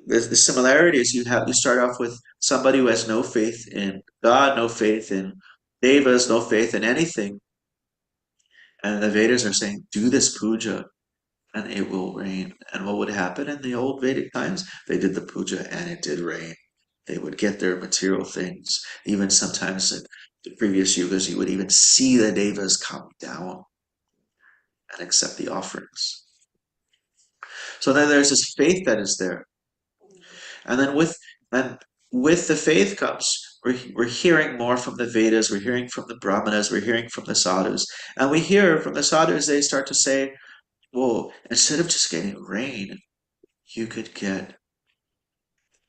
the similarities. You start off with somebody who has no faith in God, no faith in devas, no faith in anything, and the Vedas are saying, do this puja and it will rain. And what would happen in the old Vedic times? They did the puja and it did rain. They would get their material things. Even sometimes in the previous yugas, you would even see the devas come down and accept the offerings. So then there's this faith that is there. And then with the faith comes, we're hearing more from the Vedas, we're hearing from the Brahmanas, we're hearing from the sadhus. And we hear from the sadhus, they start to say, well, instead of just getting rain, you could get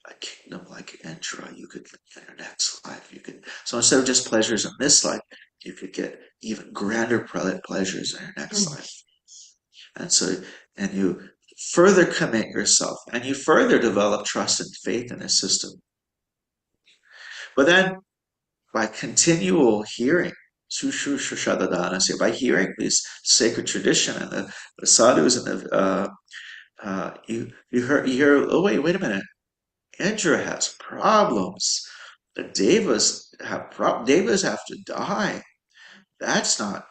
a kingdom like Indra. You could in your next life. So instead of just pleasures in this life, you could get even grander pleasures in your next life. And so, and you further commit yourself, and you further develop trust and faith in this system. But then, by continual hearing, by hearing these sacred tradition and the sadhus and you hear, oh wait a minute, Indra has problems. The devas have to die. That's not.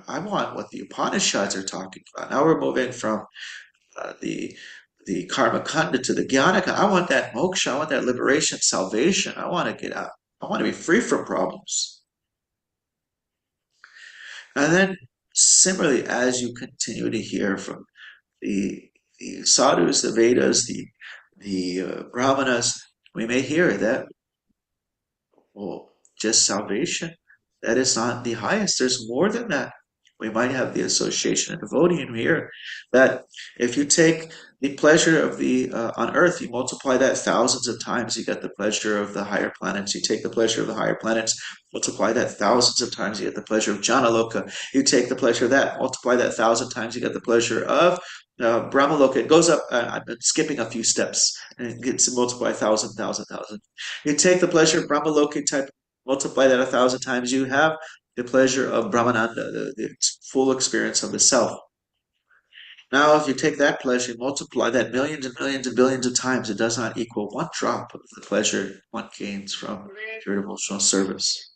I want what the Upanishads are talking about. Now we're moving from the karma kanda to the jnana kanda. I want that moksha. I want that liberation, salvation. I want to get out. I want to be free from problems. And then, similarly, as you continue to hear from the sadhus, the Vedas, the brahmanas, we may hear that, well, just salvation, that is not the highest. There's more than that. We might have the association of devotee here that if you take the pleasure of the on earth, you multiply that thousands of times, you get the pleasure of the higher planets. You take the pleasure of the higher planets, multiply that thousands of times, you get the pleasure of Janaloka. You take the pleasure of that, multiply that 1,000 times, you get the pleasure of Brahmaloka. It goes up. I'm skipping a few steps, and it gets multiplied 1,000, 1,000, 1,000. You take the pleasure of Brahmaloka type, multiply that 1,000 times, you have the pleasure of Brahmananda, the full experience of the self. Now, if you take that pleasure, multiply that millions and millions and billions of times, it does not equal one drop of the pleasure one gains from pure devotional service.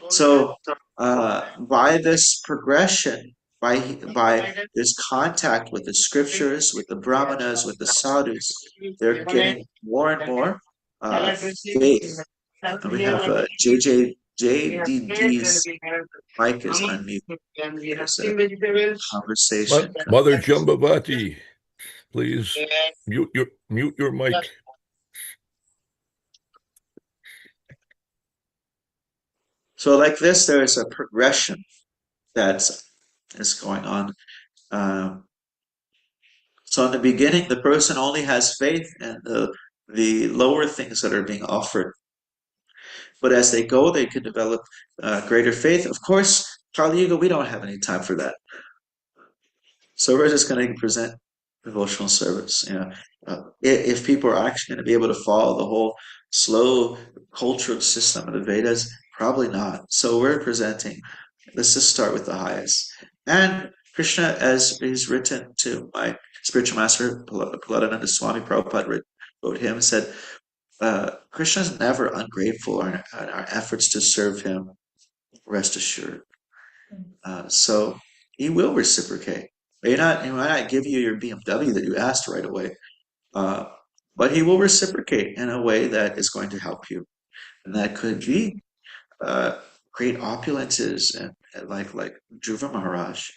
So, by this progression, by this contact with the scriptures, with the brahmanas, with the sadhus, they're getting more and more faith. And we have JDD's mic is unmuted. There's a conversation. Mother Jambavati, please mute your mic. So like this, there is a progression that is going on. So in the beginning, the person only has faith in the lower things that are being offered. But as they go, they can develop greater faith. Of course, Kali Yuga, we don't have any time for that. So we're just going to present devotional service. If people are actually going to be able to follow the whole slow cultural system of the Vedas, probably not. So we're presenting. Let's just start with the highest. And Krishna, as he's written to my spiritual master, Paladananda Swami Prabhupada, wrote him and said, Krishna is never ungrateful in our efforts to serve him, rest assured. So he will reciprocate. He might not give you your BMW that you asked right away, but he will reciprocate in a way that is going to help you. And that could be great opulences and like Dhruva Maharaj.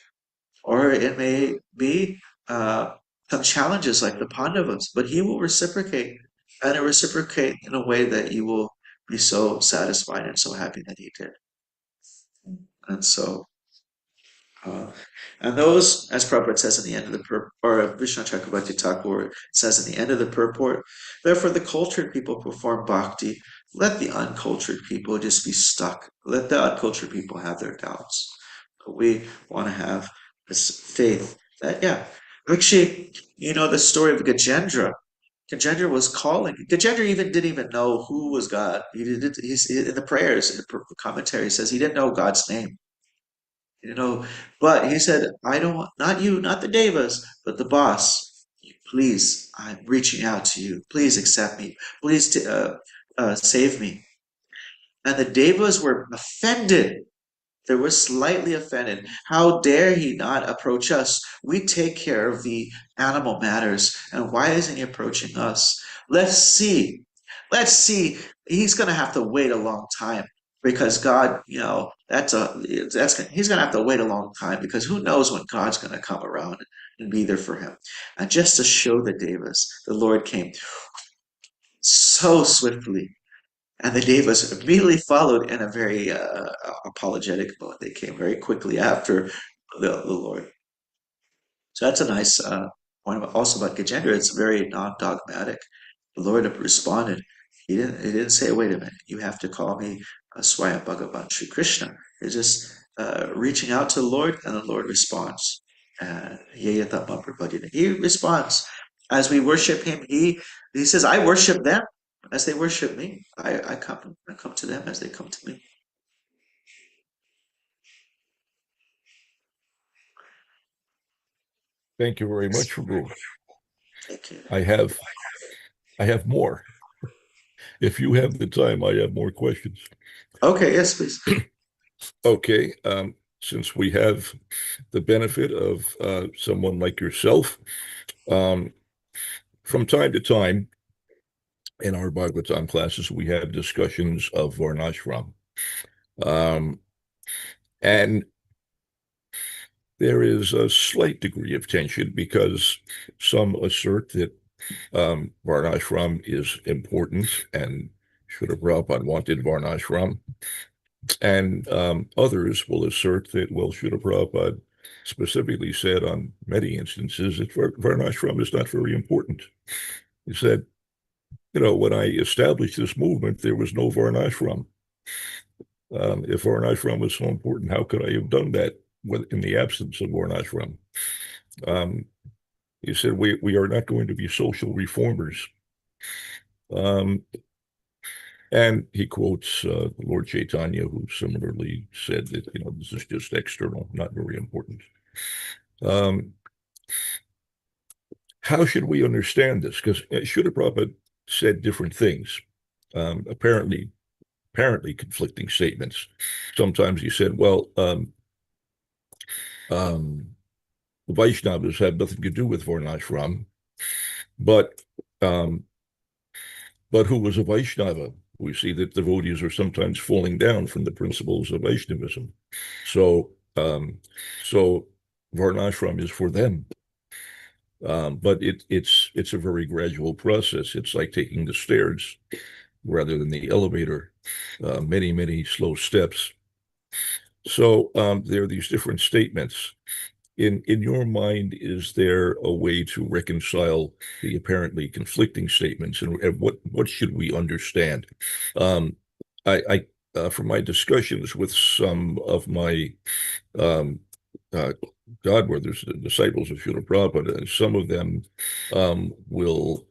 Or it may be some challenges like the Pandavas, but he will reciprocate and reciprocate in a way that you will be so satisfied and so happy that he did. And so, and those, as Prabhupada says in the end of the purport, or Vishnu Chakrabarti Thakur says in the end of the purport, therefore the cultured people perform bhakti, let the uncultured people just be stuck. Let the uncultured people have their doubts. But we want to have this faith that, actually, the story of Gajendra. Gajendra was calling. Gajendra didn't even know who was God. He's in the prayers, in the commentary, says he didn't know God's name. But he said, I don't, not you, not the devas, but the boss. Please, I'm reaching out to you. Please accept me. Please save me. And the devas were offended. They were slightly offended. How dare he not approach us? We take care of the animal matters. And why isn't he approaching us? Let's see. He's going to have to wait a long time because God, he's going to have to wait a long time because who knows when God's going to come around and be there for him. And just to show the devas, the Lord came so swiftly. And the devas immediately followed in a very apologetic mode. They came very quickly after the Lord. So that's a nice point also about Gajendra, it's very non-dogmatic. The Lord responded. He didn't say, wait a minute, you have to call me Swayam Bhagavan Sri Krishna. It's just reaching out to the Lord, and the Lord responds. He responds. As we worship him, he says, I worship them as they worship me. I come to them as they come to me. Thank you very much, Prabhu. Thank you. I have more. If you have the time, I have more questions. Okay, yes, please. Okay, since we have the benefit of someone like yourself, from time to time in our Bhagavatam classes, we have discussions of Varnashram. And there is a slight degree of tension because some assert that Varnashram is important and Srila Prabhupada wanted Varnashram. And others will assert that, well, Srila Prabhupada specifically said on many instances that Varnashram is not very important. He said, when I established this movement, there was no Varnashram. If Varnashram was so important, how could I have done that in the absence of Varnashram? He said, we are not going to be social reformers. And he quotes Lord Chaitanya, who similarly said that, this is just external, not very important. How should we understand this? Because Srila Prabhupada said different things, apparently conflicting statements. Sometimes he said, well, Vaishnavas have nothing to do with Varnashram, but who was a Vaishnava? We see that devotees are sometimes falling down from the principles of Vaishnavism. So Varnashram is for them. But it's a very gradual process. It's like taking the stairs rather than the elevator, many, many slow steps. So there are these different statements. In your mind, is there a way to reconcile the apparently conflicting statements, and what should we understand? I from my discussions with some of my godbrothers, the disciples of Srila Prabhupada, some of them will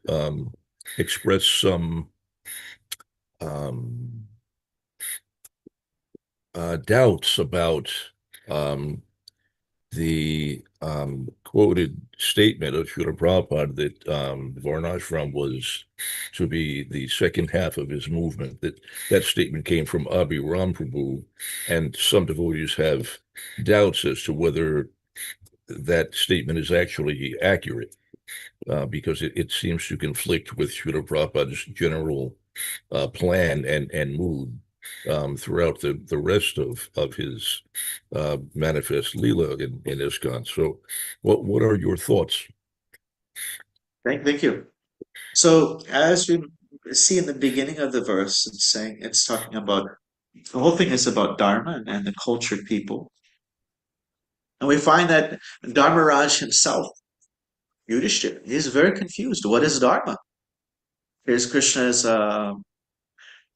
express some doubts about the quoted statement of Srila Prabhupada that Varnashram was to be the second half of his movement. That statement came from Abhiram Prabhu, and some devotees have doubts as to whether that statement is actually accurate, because it seems to conflict with Srila Prabhupada's general plan and mood throughout the rest of his manifest Leela in ISKCON. So what are your thoughts? Thank you. So as we see in the beginning of the verse, it's talking about the whole thing is about Dharma and the cultured people. And we find that Dharmaraj himself, Yudhishthira, he's very confused. What is Dharma? Here's Krishna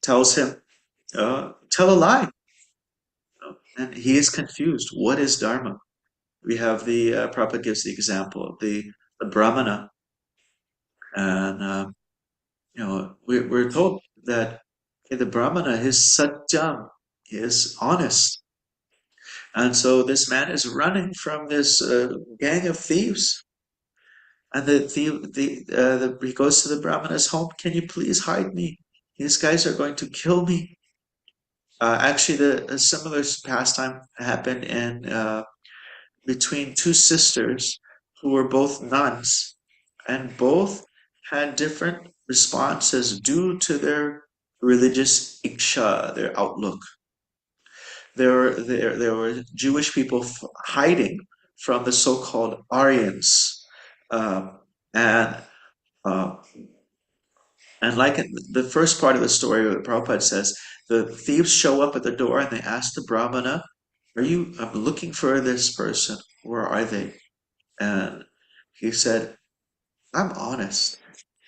tells him, tell a lie. And he is confused. What is Dharma? We have Prabhupada gives the example of the Brahmana. And, we're told that the Brahmana, his satyam, is honest. And so this man is running from this gang of thieves. And he goes to the Brahmana's home. Can you please hide me? These guys are going to kill me. Actually, a similar pastime happened in between two sisters who were both nuns, and both had different responses due to their religious iksha, their outlook. There were Jewish people hiding from the so-called Aryans, and uh, and like in the first part of the story, what Prabhupada says, the thieves show up at the door and they ask the Brahmana, I'm looking for this person. Where are they? And he said, I'm honest.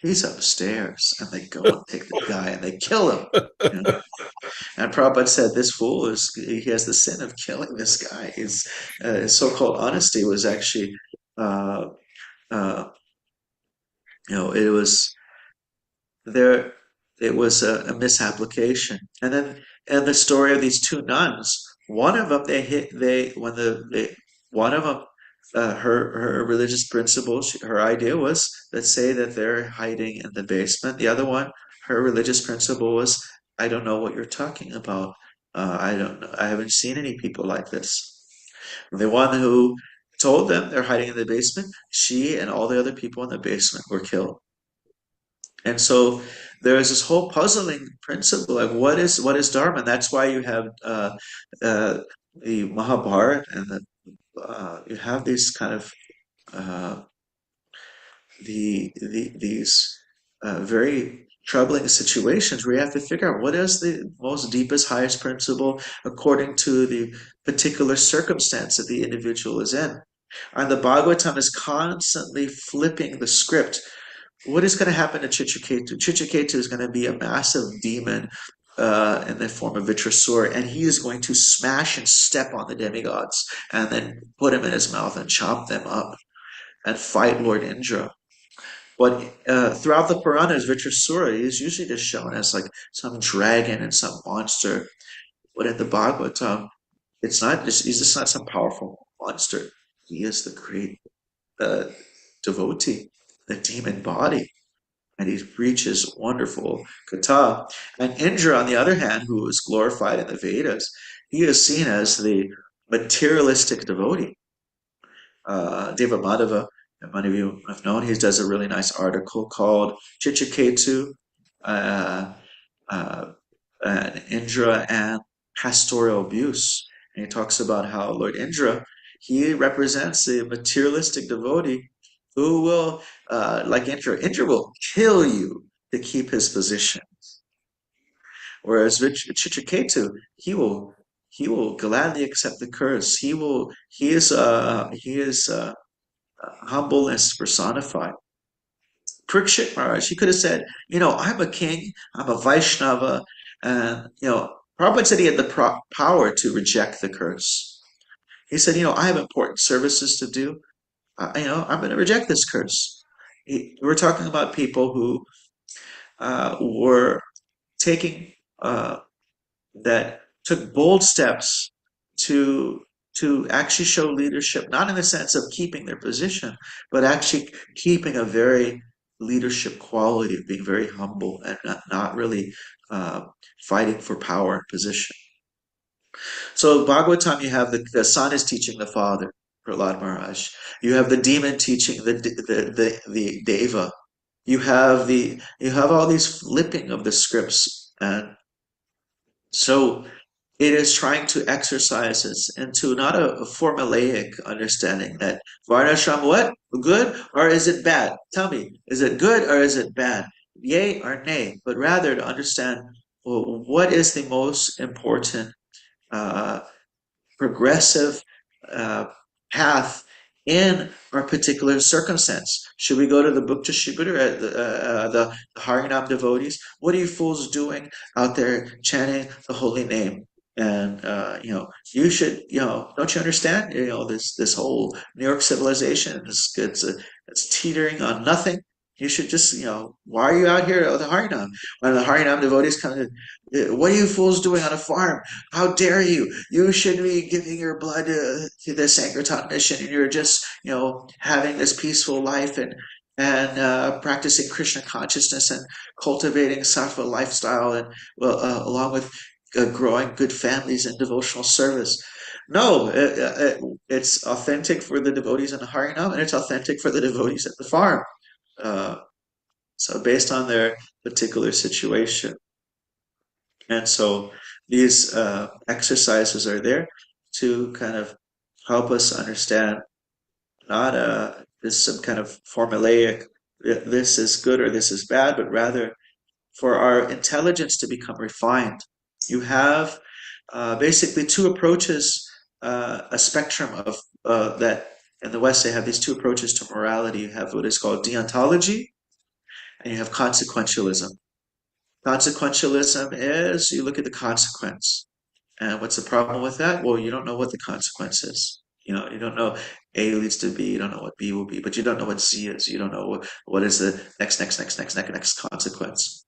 He's upstairs. And they go and take the guy and they kill him. You know? And Prabhupada said, this fool he has the sin of killing this guy. His so-called honesty was actually, uh, uh, it was there. It was a misapplication. And the story of these two nuns, one of them, one of them, her religious principle, her idea was, let's say that they're hiding in the basement. The other one, her religious principle was, I don't know what you're talking about. I don't know. I haven't seen any people like this. The one who told them they're hiding in the basement, she and all the other people in the basement were killed. And so there's this whole puzzling principle of what is dharma. And that's why you have the Mahabharata and you have these kind of uh, these very troubling situations where you have to figure out what is the most deepest, highest principle according to the particular circumstance that the individual is in. And the Bhagavatam is constantly flipping the script. What is going to happen to Chitraketu? Chitraketu is going to be a massive demon in the form of Vitrasura, and he is going to smash and step on the demigods and then put them in his mouth and chop them up and fight Lord Indra. But throughout the Puranas, Vitrasura is usually just shown as like some dragon and some monster. But in the Bhagavatam, he's just not some powerful monster. He is the great uh, devotee, the demon body. And he reaches wonderful kata. And Indra, on the other hand, who is glorified in the Vedas, he is seen as the materialistic devotee. Deva Madhava, many of you have known, he does a really nice article called Chitraketu, uh, uh, and Indra and pastoral abuse. And he talks about how Lord Indra, he represents the materialistic devotee who will, like Indra will kill you to keep his position. Whereas Chitraketu, he will gladly accept the curse. He is humbleness personified. Parikshit Maharaj, he could have said, I'm a king, I'm a Vaishnava, and, Prabhupada said he had the power to reject the curse. He said, I have important services to do. I'm going to reject this curse. We're talking about people who were taking that took bold steps to actually show leadership, not in the sense of keeping their position, but actually keeping a very leadership quality of being very humble and not really fighting for power and position. So Bhagavatam, you have the son is teaching the father, Prahlad Maharaj. You have the demon teaching the deva. You have all these flipping of the scripts, and so it is trying to exercise us into not a formulaic understanding that Varnashram, what? Good or is it bad? Tell me, is it good or is it bad? Yay or nay? But rather to understand, well, what is the most important uh, progressive uh, path in our particular circumstance. Should we go to the Bhukta Shibir, the Harinam devotees? What are you fools doing out there chanting the holy name? And you should, don't you understand? This whole New York civilization it's teetering on nothing. You should just, why are you out here at the Harinam? When the Harinam devotees come in, what are you fools doing on a farm? How dare you? You should be giving your blood to the Sankirtan mission, and you're just, having this peaceful life and practicing Krishna consciousness and cultivating sattva lifestyle, and along with growing good families and devotional service. No, it's authentic for the devotees in the Harinam, and it's authentic for the devotees at the farm. So based on their particular situation. And so these exercises are there to kind of help us understand not this some kind of formulaic, this is good or this is bad, but rather for our intelligence to become refined. You have basically two approaches, a spectrum of that in the West, they have these two approaches to morality. You have what is called deontology, and you have consequentialism. Consequentialism is you look at the consequence. And what's the problem with that? Well, you don't know what the consequence is. You don't know A leads to B, you don't know what B will be, but you don't know what Z is. You don't know what is the next consequence.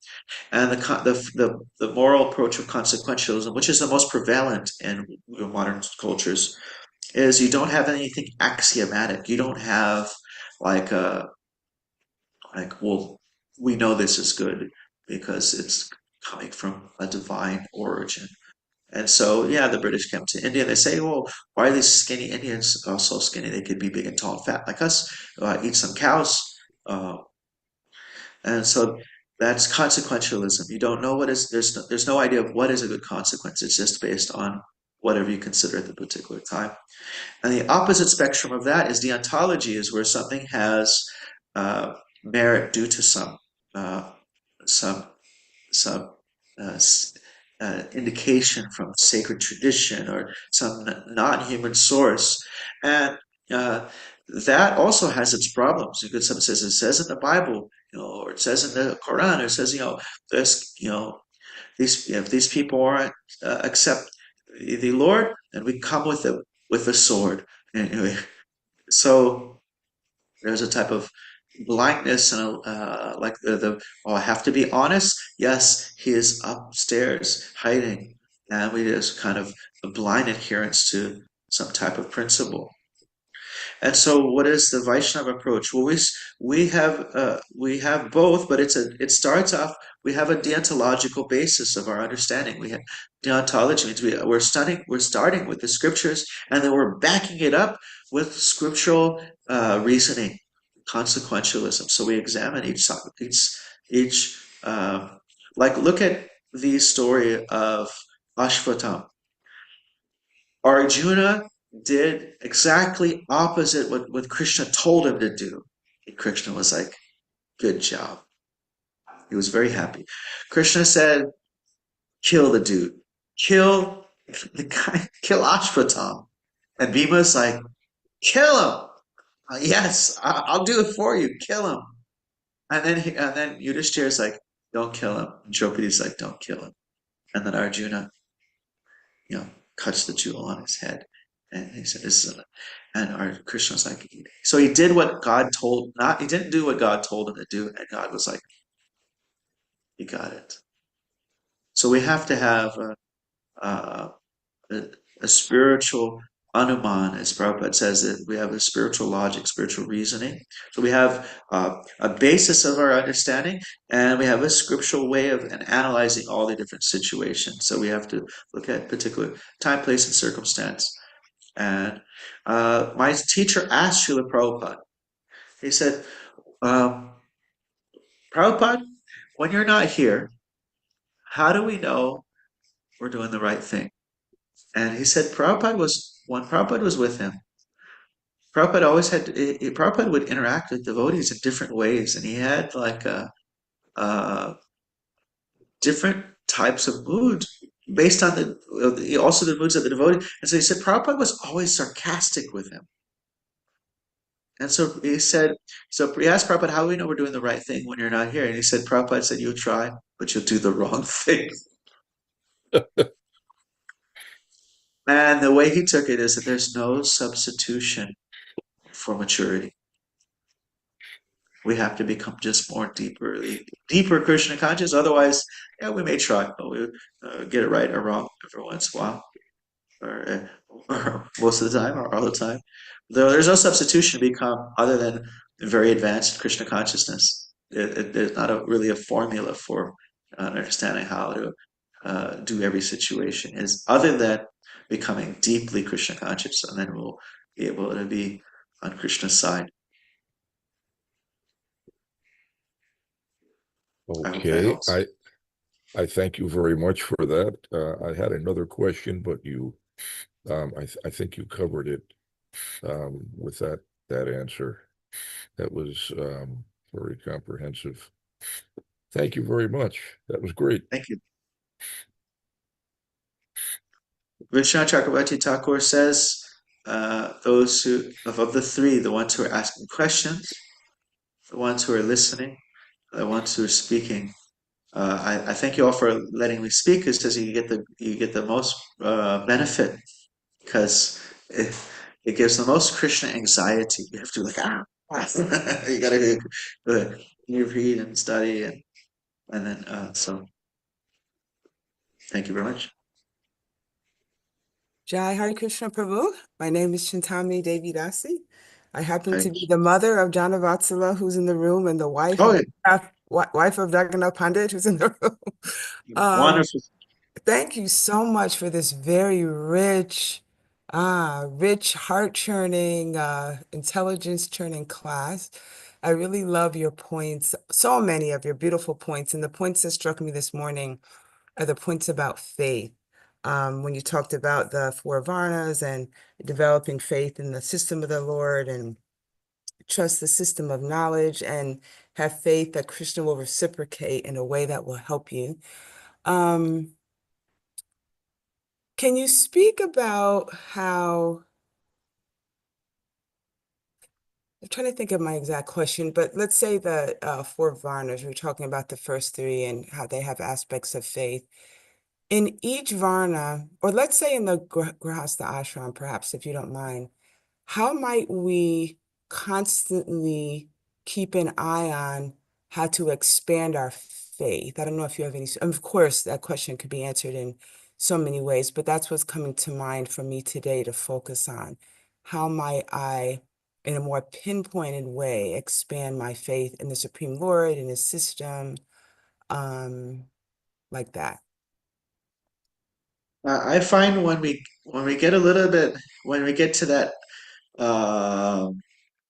And the moral approach of consequentialism, which is the most prevalent in modern cultures, is you don't have anything axiomatic. You don't have like well, we know this is good because it's coming from a divine origin. And so, yeah, the British came to India. They say, well, why are these skinny Indians so skinny? They could be big and tall and fat like us, eat some cows. Uh, and so that's consequentialism. You don't know there's no idea of what is a good consequence. It's just based on whatever you consider at the particular time. And the opposite spectrum of that is deontology, is where something has merit due to uh, some some uh, indication from sacred tradition or some non-human source, and that also has its problems. Because someone says it says in the Bible, or it says in the Quran, or it says, this, if these people aren't accept the Lord, then we come with the sword. Anyway, so there's a type of blindness and like oh, I have to be honest. Yes, he is upstairs hiding, and we just kind of a blind adherence to some type of principle. And so, what is the Vaishnava approach? Well, we have both, but it starts off. We have a deontological basis of our understanding. We have deontology means we're starting with the scriptures, and then we're backing it up with scriptural reasoning, consequentialism. So we examine each like look at the story of Ashvatam. Arjuna did exactly opposite what Krishna told him to do. And Krishna was like, good job. He was very happy. Krishna said, kill the dude. Kill the guy, kill Ashvatam. And Bhima's like, kill him. Yes, I'll do it for you. Kill him. And then Yudhishthir's like, don't kill him. And Draupadi's like, don't kill him. And then Arjuna, cuts the jewel on his head. And he said, this is and our Krishna's like, so he did what God told, he didn't do what God told him to do. And God was like, you got it. So we have to have a spiritual anuman, as Prabhupada says, that we have a spiritual logic, spiritual reasoning. So we have a basis of our understanding, and we have a scriptural way of analyzing all the different situations. So we have to look at particular time, place, and circumstance. And my teacher asked Srila Prabhupada, he said, Prabhupada, when you're not here, how do we know we're doing the right thing? And he said, when Prabhupada was with him, Prabhupada would interact with devotees in different ways, and he had like different types of moods based on also the moods of the devotee. And so he said Prabhupada was always sarcastic with him. And so he said, so he asked Prabhupada, how do we know we're doing the right thing when you're not here? And he said, Prabhupada said, you'll try, but you'll do the wrong thing. And the way he took it is that there's no substitution for maturity. We have to become just more deeper Krishna conscious. Otherwise, yeah, we may try, but we get it right or wrong every once in a while, or most of the time, or all the time. Though there's no substitution to become other than very advanced Krishna consciousness. There's not really a formula for understanding how to do every situation. Is other than becoming deeply Krishna conscious, and then we'll be able to be on Krishna's side. Okay, I thank you very much for that. I had another question, but I think you covered it with that answer. That was very comprehensive. Thank you very much. That was great. Thank you. Vishnu Chakravarti Thakur says, those who, of the three, the ones who are asking questions, the ones who are listening, the ones who are speaking. I thank you all for letting me speak. Because you get the most benefit because it gives the most Krishna anxiety. You have to like you gotta you read and study and then so thank you very much. Jai Hare Krishna Prabhu. My name is Chintami Devi Dasi. I happen to Thank be you. the mother of Janavatsala, who's in the room, and the wife Oh, of Jagannath Pandit, who's in the room. wonderful. Thank you so much for this very rich, heart-churning, intelligence-churning class. I really love your points, so many of your beautiful points. And the points that struck me this morning are the points about faith. When you talked about the four varnas and developing faith in the system of the Lord and trust the system of knowledge and have faith that Krishna will reciprocate in a way that will help you. Can you speak about how, I'm trying to think of my exact question, but let's say the four varnas, we're talking about the first three and how they have aspects of faith. In each varna, or let's say in the Grihastha ashram, perhaps, if you don't mind, how might we constantly keep an eye on how to expand our faith? I don't know if you have any, of course, that question could be answered in so many ways, but that's what's coming to mind for me today to focus on. How might I, in a more pinpointed way, expand my faith in the Supreme Lord, in His system, like that? I find when we get a little bit when we get to that out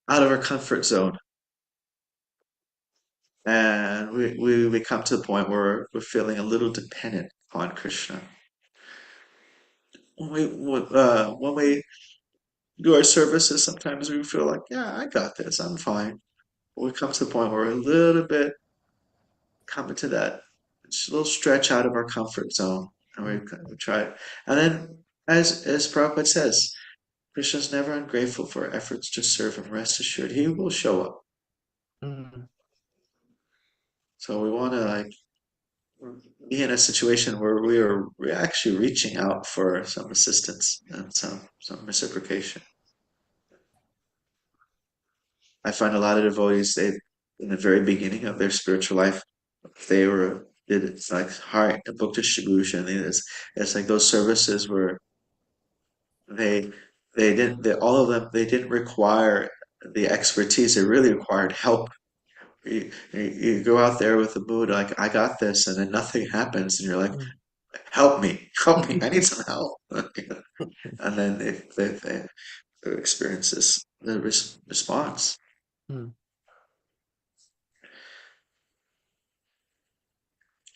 of our comfort zone and we come to the point where we're feeling a little dependent on Krishna. When we do our services, sometimes we feel like, yeah, I got this, I'm fine. But we come to the point where we're a little bit coming to that little stretch out of our comfort zone, and we try it. And then, as Prabhupada says, Krishna's never ungrateful for our efforts to serve him. Rest assured, he will show up. Mm. So we want to like be in a situation where we're actually reaching out for some assistance and some reciprocation. I find a lot of devotees, they in the very beginning of their spiritual life, they were did it's like heart and book distribution. It's like those services where they all of them they didn't require the expertise. They really required help. You go out there with the mood like I got this, and then nothing happens, and you're like, Mm. help me, I need some help. And then they experience the response. Mm.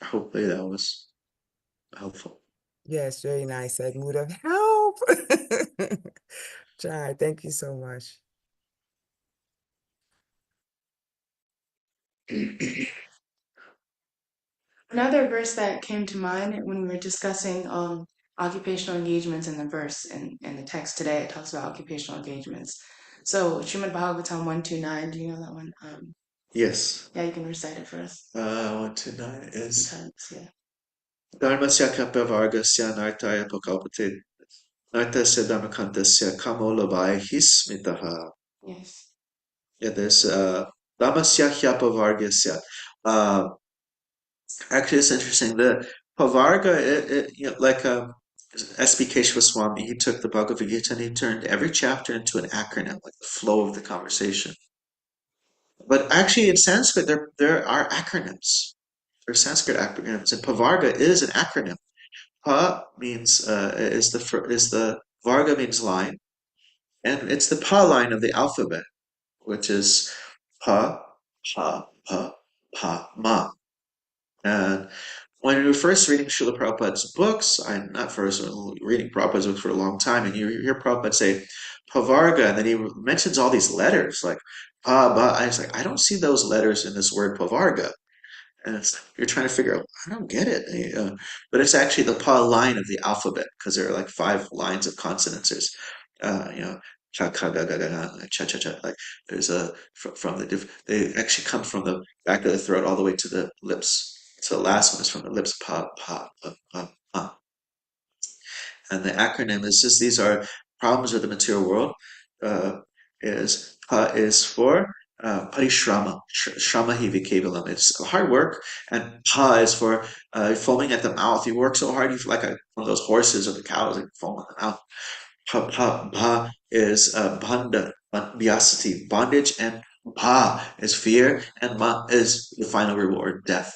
Hopefully that was helpful. Yes, very nice. That mood of help. Jai, thank you so much. Another verse that came to mind when we were discussing occupational engagements in the verse in the text today, it talks about occupational engagements. So Srimad Bhagavatam 129, do you know that one? Yes. Yeah, you can recite it for us. 129 is Sometimes, yeah. Dharmasya kapya vargasya nartaya pakalpate nartasya dhammakantasya kamolabhaya hismitaha. Yes. Yeah, there's Dhammasya hyapa vargasya. Actually, it's interesting. The Pavarga, like S.B. Swami, he took the Bhagavad Gita and he turned every chapter into an acronym, like the flow of the conversation. But actually, in Sanskrit, there are acronyms. There are Sanskrit acronyms, and Pavarga is an acronym. Pa means is the Varga means line, and it's the Pa line of the alphabet, which is Pa, Pa, Pa, Pa, Ma. And when we were first reading Srila Prabhupada's books, I'm not first reading Prabhupada's books for a long time, and you hear Prabhupada say Pavarga, and then he mentions all these letters like Pa, Ba. I was like, I don't see those letters in this word Pavarga. And you're trying to figure out, I don't get it. But it's actually the Pa line of the alphabet because there are like 5 lines of consonants. There's cha cha ga ga ga ga, cha cha cha. Like there's a from the they actually come from the back of the throat all the way to the lips. So the last one is from the lips, pa pa pa pa pa. And the acronym is just these are problems of the material world. Uh, is pa is for parishrama, shrama hivi kevalam. It's hard work, and pa is for foaming at the mouth. You work so hard, you feel like one of those horses or the cows that foam at the mouth. Pa pa pa is banda, biasati, bondage, and pa is fear, and ma is the final reward, death.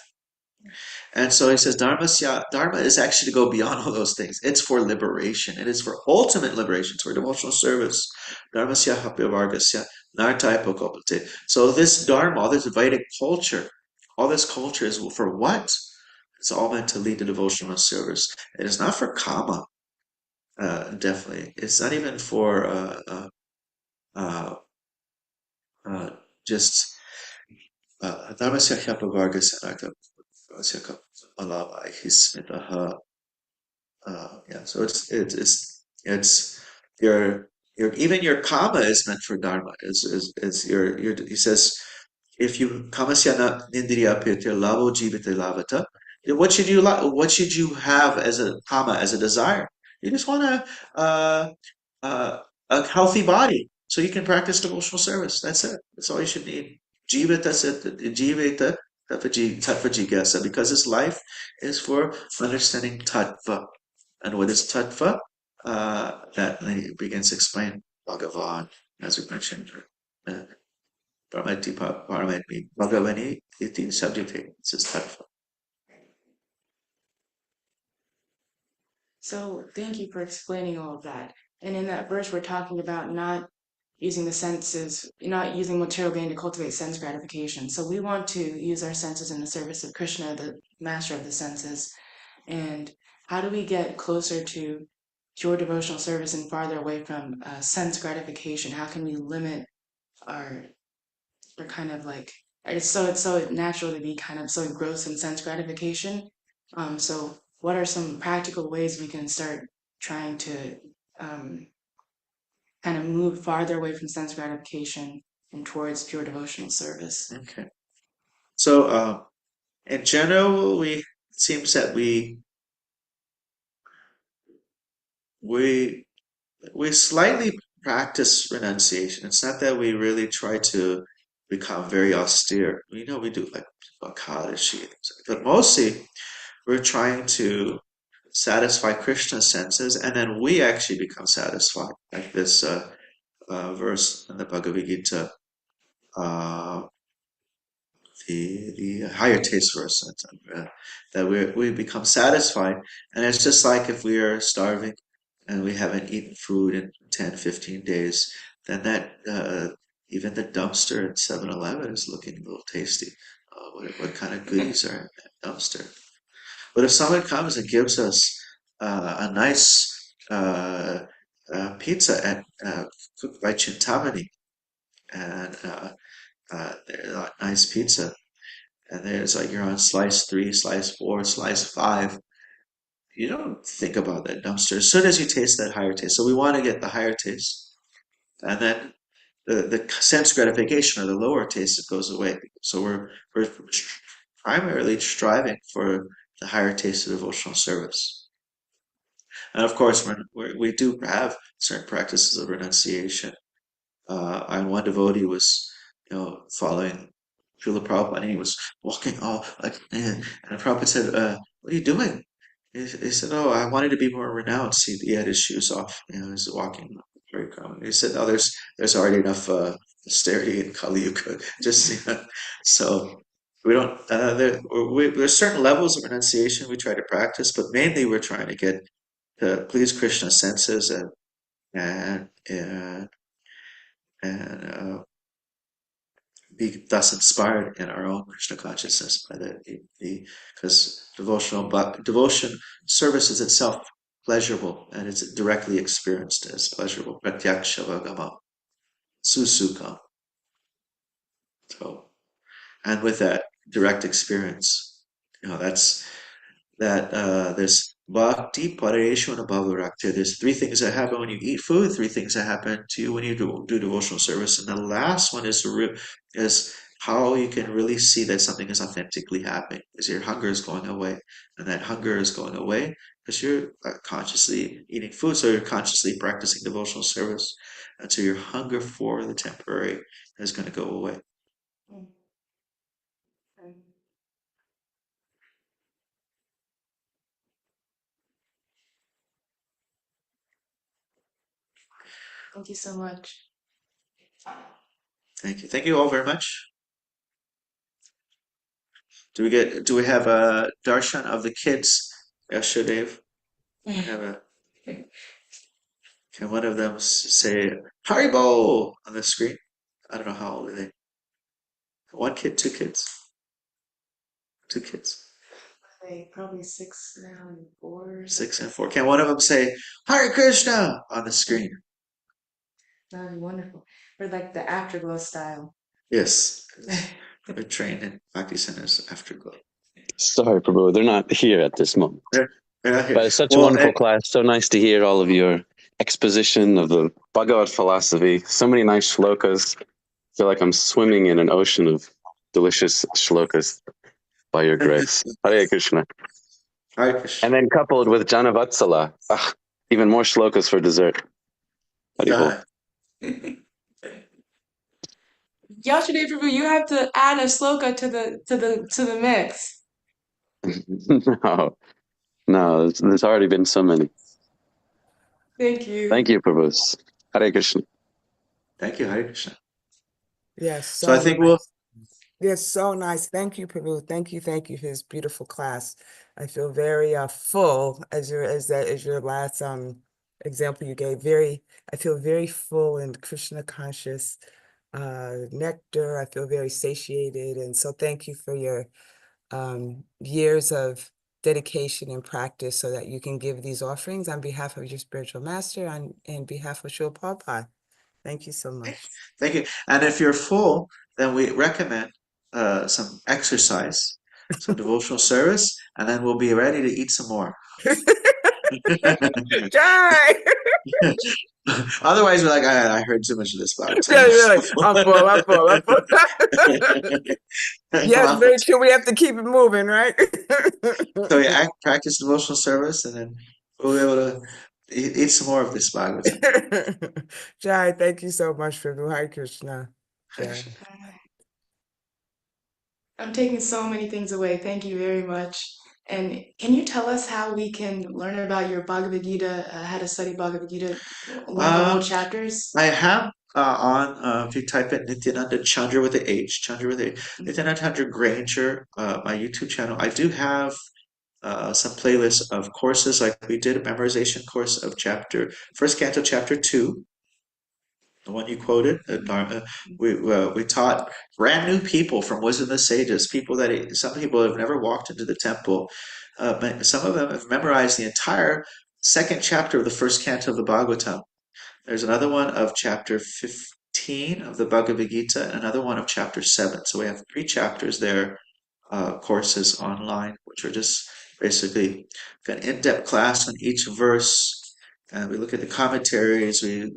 And so he says, Dharma is actually to go beyond all those things. It's for liberation. It is for ultimate liberation. It's for devotional service. Dharmasya hapyavargasya nartai pokopate. So this Dharma, all this Vedic culture, all this culture is for what? It's all meant to lead to devotional service. It is not for kama, definitely. It's not even for just Dharmasya hapyavargasya nartai yeah, so it's your even your karma is meant for dharma. Is your he says if you kamasyana nindriya pirtir lavo jivite lavata, what should you what should you have as a kama as a desire? You just want uh, a healthy body so you can practice devotional service. That's it. That's all you should need. Jivata jivata tattva jigasa, because this life is for understanding tattva. And what is tattva? That he begins to explain Bhagavan, as we mentioned. Paramati Paramati Bhagavani iti subject. This is tattva. So thank you for explaining all of that. And in that verse, we're talking about not using the senses, not using material gain to cultivate sense gratification. So we want to use our senses in the service of Krishna, the master of the senses. And how do we get closer to pure devotional service and farther away from sense gratification? How can we limit our kind of like it's so natural to be kind of so engrossed in sense gratification. So what are some practical ways we can start trying to um, kind of move farther away from sense gratification and towards pure devotional service? Okay. So in general, it seems that we slightly practice renunciation. It's not that we really try to become very austere. We know we do like Bakadashi, but mostly we're trying to satisfy Krishna's senses, and then we actually become satisfied. Like this verse in the Bhagavad Gita, uh, the higher taste verse, that we become satisfied, and it's just like if we are starving and we haven't eaten food in 10, 15 days, then that even the dumpster at 7-Eleven is looking a little tasty. What kind of goodies are in that dumpster? But if someone comes and gives us a nice pizza cooked by Chintamani, and nice pizza, and there's like you're on slice 3, slice 4, slice 5, you don't think about that dumpster as soon as you taste that higher taste. So we want to get the higher taste, and then the sense gratification or the lower taste it goes away. So we're primarily striving for the higher taste of devotional service. And of course, we do have certain practices of renunciation. And one devotee was, following Srila Prabhupada, and he was walking all like, and Prabhupada said, "What are you doing?" He said, "Oh, I wanted to be more renounced." He had his shoes off, he was walking very calmly. He said, "No, there's already enough austerity in Kali Yuga. Just so we don't. There's certain levels of renunciation we try to practice, but mainly we're trying to get to please Krishna's senses and and and be thus inspired in our own Krishna consciousness by the because devotion service is itself pleasurable and it's directly experienced as pleasurable. Pratyakshavagama susukam. So, and with that direct experience, that's that this Bhakti Pareshwana Bhavarakti. There's three things that happen when you eat food, three things that happen to you when you do devotional service. And the last one is how you can really see that something is authentically happening, is your hunger is going away. And that hunger is going away because you're consciously eating food, so you're consciously practicing devotional service. And so your hunger for the temporary is going to go away. Thank you so much. Thank you. Thank you all very much. Do we have a darshan of the kids? Yashadev? Have a, can one of them say Haribo on the screen? I don't know how old are they. One kid, two kids? Two kids. Probably 6 now and 4. 6 and 4. Can one of them say Hare Krishna on the screen? That'd be wonderful. Or like the afterglow style. Yes. We're trained in Bhakti Center's Afterglow. Sorry, Prabhu, they're not here at this moment. They're not here. But it's such a Well, wonderful class. So nice to hear all of your exposition of the Bhagavad philosophy. So many nice shlokas. I feel like I'm swimming in an ocean of delicious shlokas by your grace. Hare Krishna. Hare Krishna. And then coupled with Janavatsala, even more shlokas for dessert. Haribol. Yashadev Prabhu, you have to add a sloka to the mix. No, there's already been so many. Thank you. Thank you, Prabhu. Hare Krishna. Thank you, Hare Krishna. Yes, So I think we'll Yes, so nice. Thank you, Prabhu. Thank you for his beautiful class. I feel very full as your last example you gave. I feel very full and Krishna conscious nectar. I feel very satiated, and so thank you for your years of dedication and practice so that you can give these offerings on behalf of your spiritual master and behalf of Srila Prabhupada. Thank you so much. Thank you. And if you're full, then we recommend some exercise, some devotional service, and then we'll be ready to eat some more. Jai! Otherwise, we're like, I heard too much of this about Yeah, you're like, I'm full. Yes, very true. We have to keep it moving, right? So we practice devotional service, and then we'll be able to eat some more of this Bhagavatam. Jai, thank you so much for Hare Krishna. Jai. I'm taking so many things away. Thank you very much. And can you tell us how we can learn about your Bhagavad Gita, how to study Bhagavad Gita, learn the whole chapters? I have if you type in Nityananda Chandra with the H, Chandra with a Nityananda Chandra Granger, my YouTube channel, I do have some playlists of courses. Like we did a memorization course of first canto, chapter 2, the one you quoted. We taught brand new people from Wisdom of the Sages, some people have never walked into the temple. Some of them have memorized the entire second chapter of the first canto of the Bhagavatam. There's another one of chapter 15 of the Bhagavad Gita, and another one of chapter 7. So we have 3 chapters there, courses online, which are just basically an in-depth class on each verse. And we look at the commentaries, we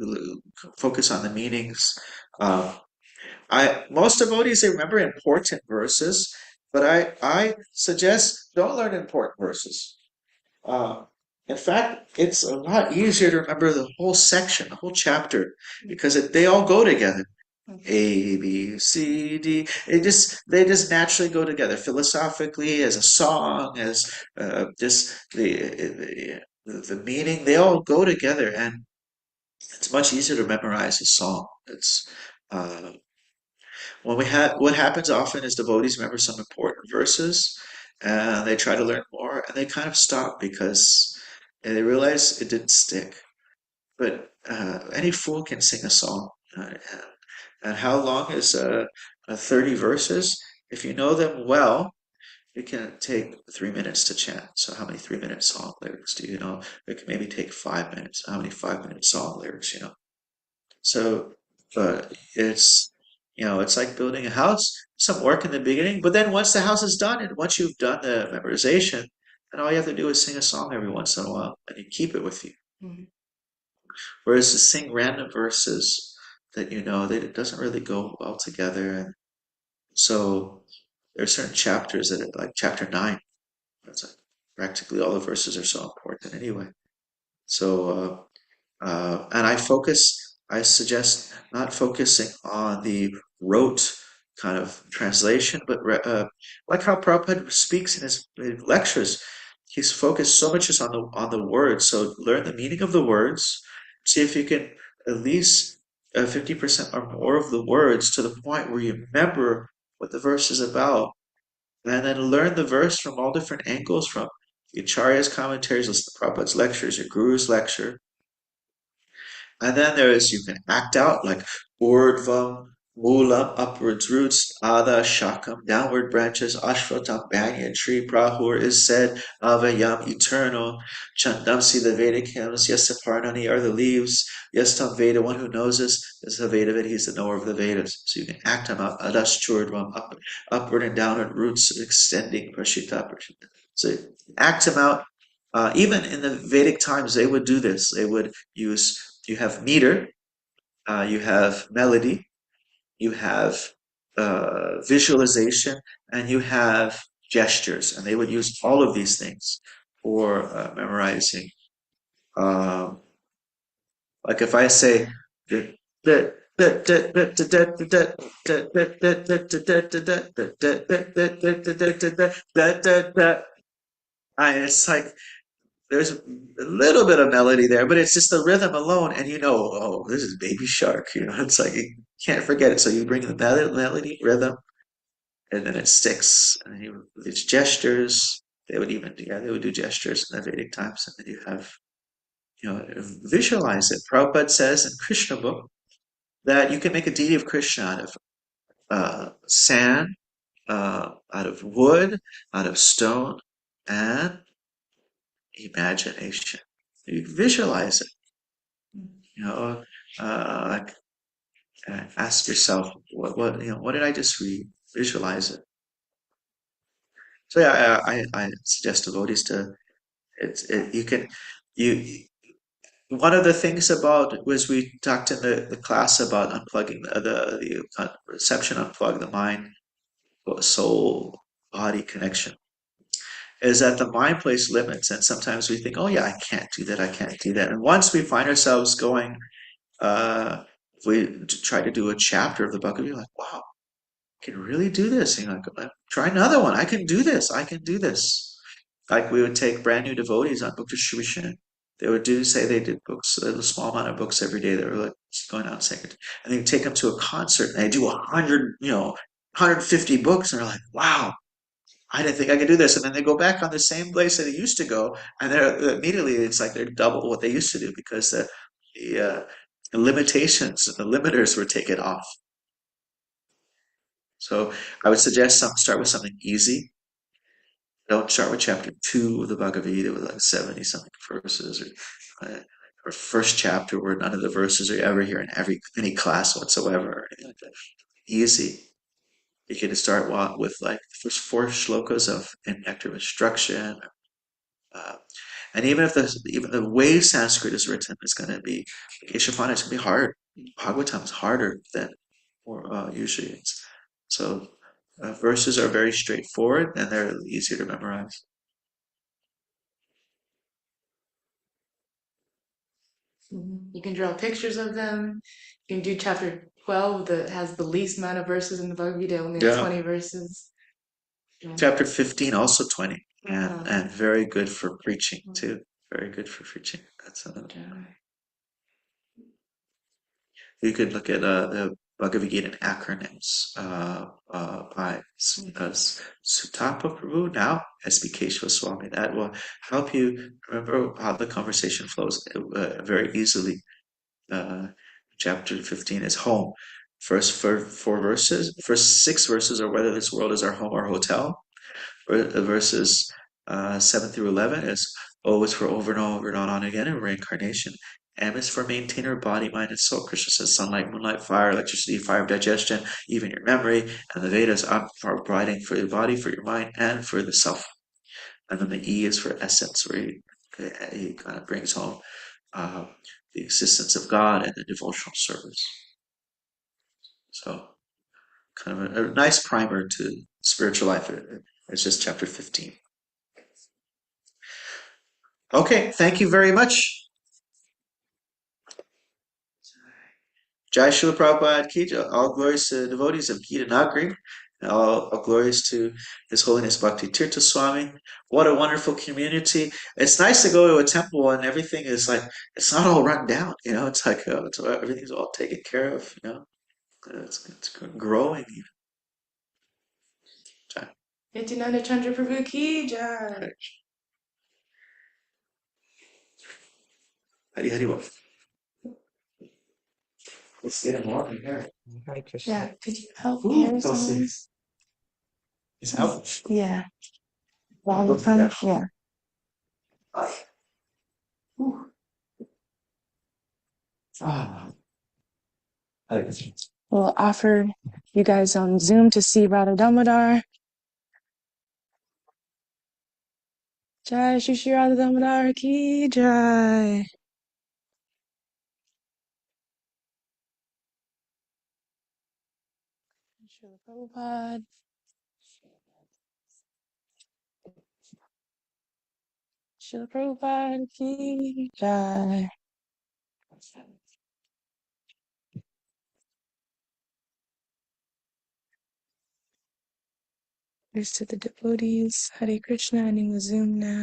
focus on the meanings. Most devotees, they remember important verses, but I suggest don't learn important verses. In fact, it's a lot easier to remember the whole section, the whole chapter, because they all go together. A, B, C, D. They just naturally go together philosophically, as a song, as just the meaning. They all go together, and it's much easier to memorize a song. It's what happens often is devotees remember some important verses, and they try to learn more, and they kind of stop because they realize it didn't stick. But any fool can sing a song. And how long is 30 verses? If you know them well, it can take 3 minutes to chant. So how many 3-minute song lyrics do you know? It can maybe take 5 minutes. How many 5-minute song lyrics, you know? So, but it's like building a house. Some work in the beginning, but then once the house is done, and once you've done the memorization, And all you have to do is sing a song every once in a while, and you keep it with you. Mhm. Whereas to sing random verses that it doesn't really go well together. And so there are certain chapters that are like chapter 9. It's like practically all the verses are so important anyway. So and I suggest not focusing on the rote kind of translation, but like how Prabhupada speaks in his lectures, he's focused so much just on the words. So learn the meaning of the words, see if you can at least 50% or more of the words to the point where you remember what the verse is about, and then learn the verse from all different angles, from the Acharya's commentaries, listen to Prabhupada's lectures, your Guru's lecture. And then you can act out like Urdhvam, Moolam, upwards roots, Adha, Shakam, downward branches, Ashvatam, Banyan tree, Prahur is said, Avayam, eternal, Chandamsi, the Vedic hymns, Yasaparnani are the leaves, Yastam Veda, one who knows this, is the Veda Vid, he's the knower of the Vedas. So you can act them out, Adas Churdvam, upward and downward roots, extending, Prashita. So act them out. Even in the Vedic times, they would do this. They would use, you have meter, you have melody, you have visualization, and you have gestures. And they would use all of these things for memorizing. Like if I say, it's like there's a little bit of melody there, but it's just the rhythm alone, and oh, this is Baby Shark. It's like you can't forget it. So you bring the melody, rhythm, and then it sticks. And it's gestures. They would do gestures in the Vedic times, and then you have, visualize it. Prabhupada says in Krishna book that you can make a deity of Krishna out of sand, out of wood, out of stone, and imagination. You visualize it. Like ask yourself, what did I just read? Visualize it. So yeah, I suggest devotees to you. One of the things about was we talked in the class about unplugging the reception, unplug the mind, soul, body connection. Is that the mind plays limits, and sometimes we think, oh yeah, I can't do that, I can't do that. And once we find ourselves going, if we try to do a chapter of the Bhagavad Gita, like, wow, I can really do this. Try another one. I can do this. I can do this. Like we would take brand new devotees on book distribution. They would say they did books, a small amount of books every day. They were like going out saying, and they take them to a concert and they do 100, 150 books, and they're like, wow, I didn't think I could do this. And then they go back on the same place that they used to go, and they're immediately it's like they're double what they used to do because the limitations, the limiters were taken off. So I would suggest start with something easy. Don't start with chapter 2 of the Bhagavad Gita with like 70 something verses, or first chapter where none of the verses are ever here in any class whatsoever, or anything like that. Easy. You can start with like the first 4 shlokas of nectar of instruction. And even the way Sanskrit is written is going to be, like Ishapana, it's going to be hard. Bhagavatam is harder than usually. So verses are very straightforward and they're easier to memorize. You can draw pictures of them. You can do chapter 12 that has the least amount of verses in the Bhagavad Gita, only 20 verses. Chapter 15 also 20, and very good for preaching too. Very good for preaching. That's another. You could look at the Bhagavad Gita in acronyms by Sutapa Prabhu, now S.B. Keshava Swami. That will help you remember how the conversation flows very easily. Chapter 15 is home. First 4 verses, first 6 verses are whether this world is our home or hotel. Verses 7 through 11 is O is for over and over and on again in reincarnation. M is for maintain our body, mind, and soul. Krishna says sunlight, moonlight, fire, electricity, fire of digestion, even your memory. And the Vedas are providing for your body, for your mind, and for the self. And then the E is for essence, where he kind of brings home the existence of God and the devotional service. So, kind of a nice primer to spiritual life. It's just chapter 15. Okay, thank you very much. Jai Srila Prabhupada Ki Jai. All glories to the devotees of Gita Nagari. All glories to His Holiness Bhakti Tirtha Swami. What a wonderful community. It's nice to go to a temple and everything is like, it's not all run down, it's like, everything's all taken care of, it's growing. Nityananda Chandra Prabhu Ki Jai. Hari Hari Bol. Let's get him walking here. Hare Krishna. Yeah, could you help Ooh, carry someone? He's out. Yeah. Bhagavatam? Yeah. Ooh. Ah. Hare Krishna. We'll offer you guys on Zoom to see Radha Damodar. Jai Shri Shri Radha Damodar Ki Jai. Srila Prabhupada. Srila Prabhupada Ki Jai. Here's to the devotees. Hare Krishna, ending the Zoom now.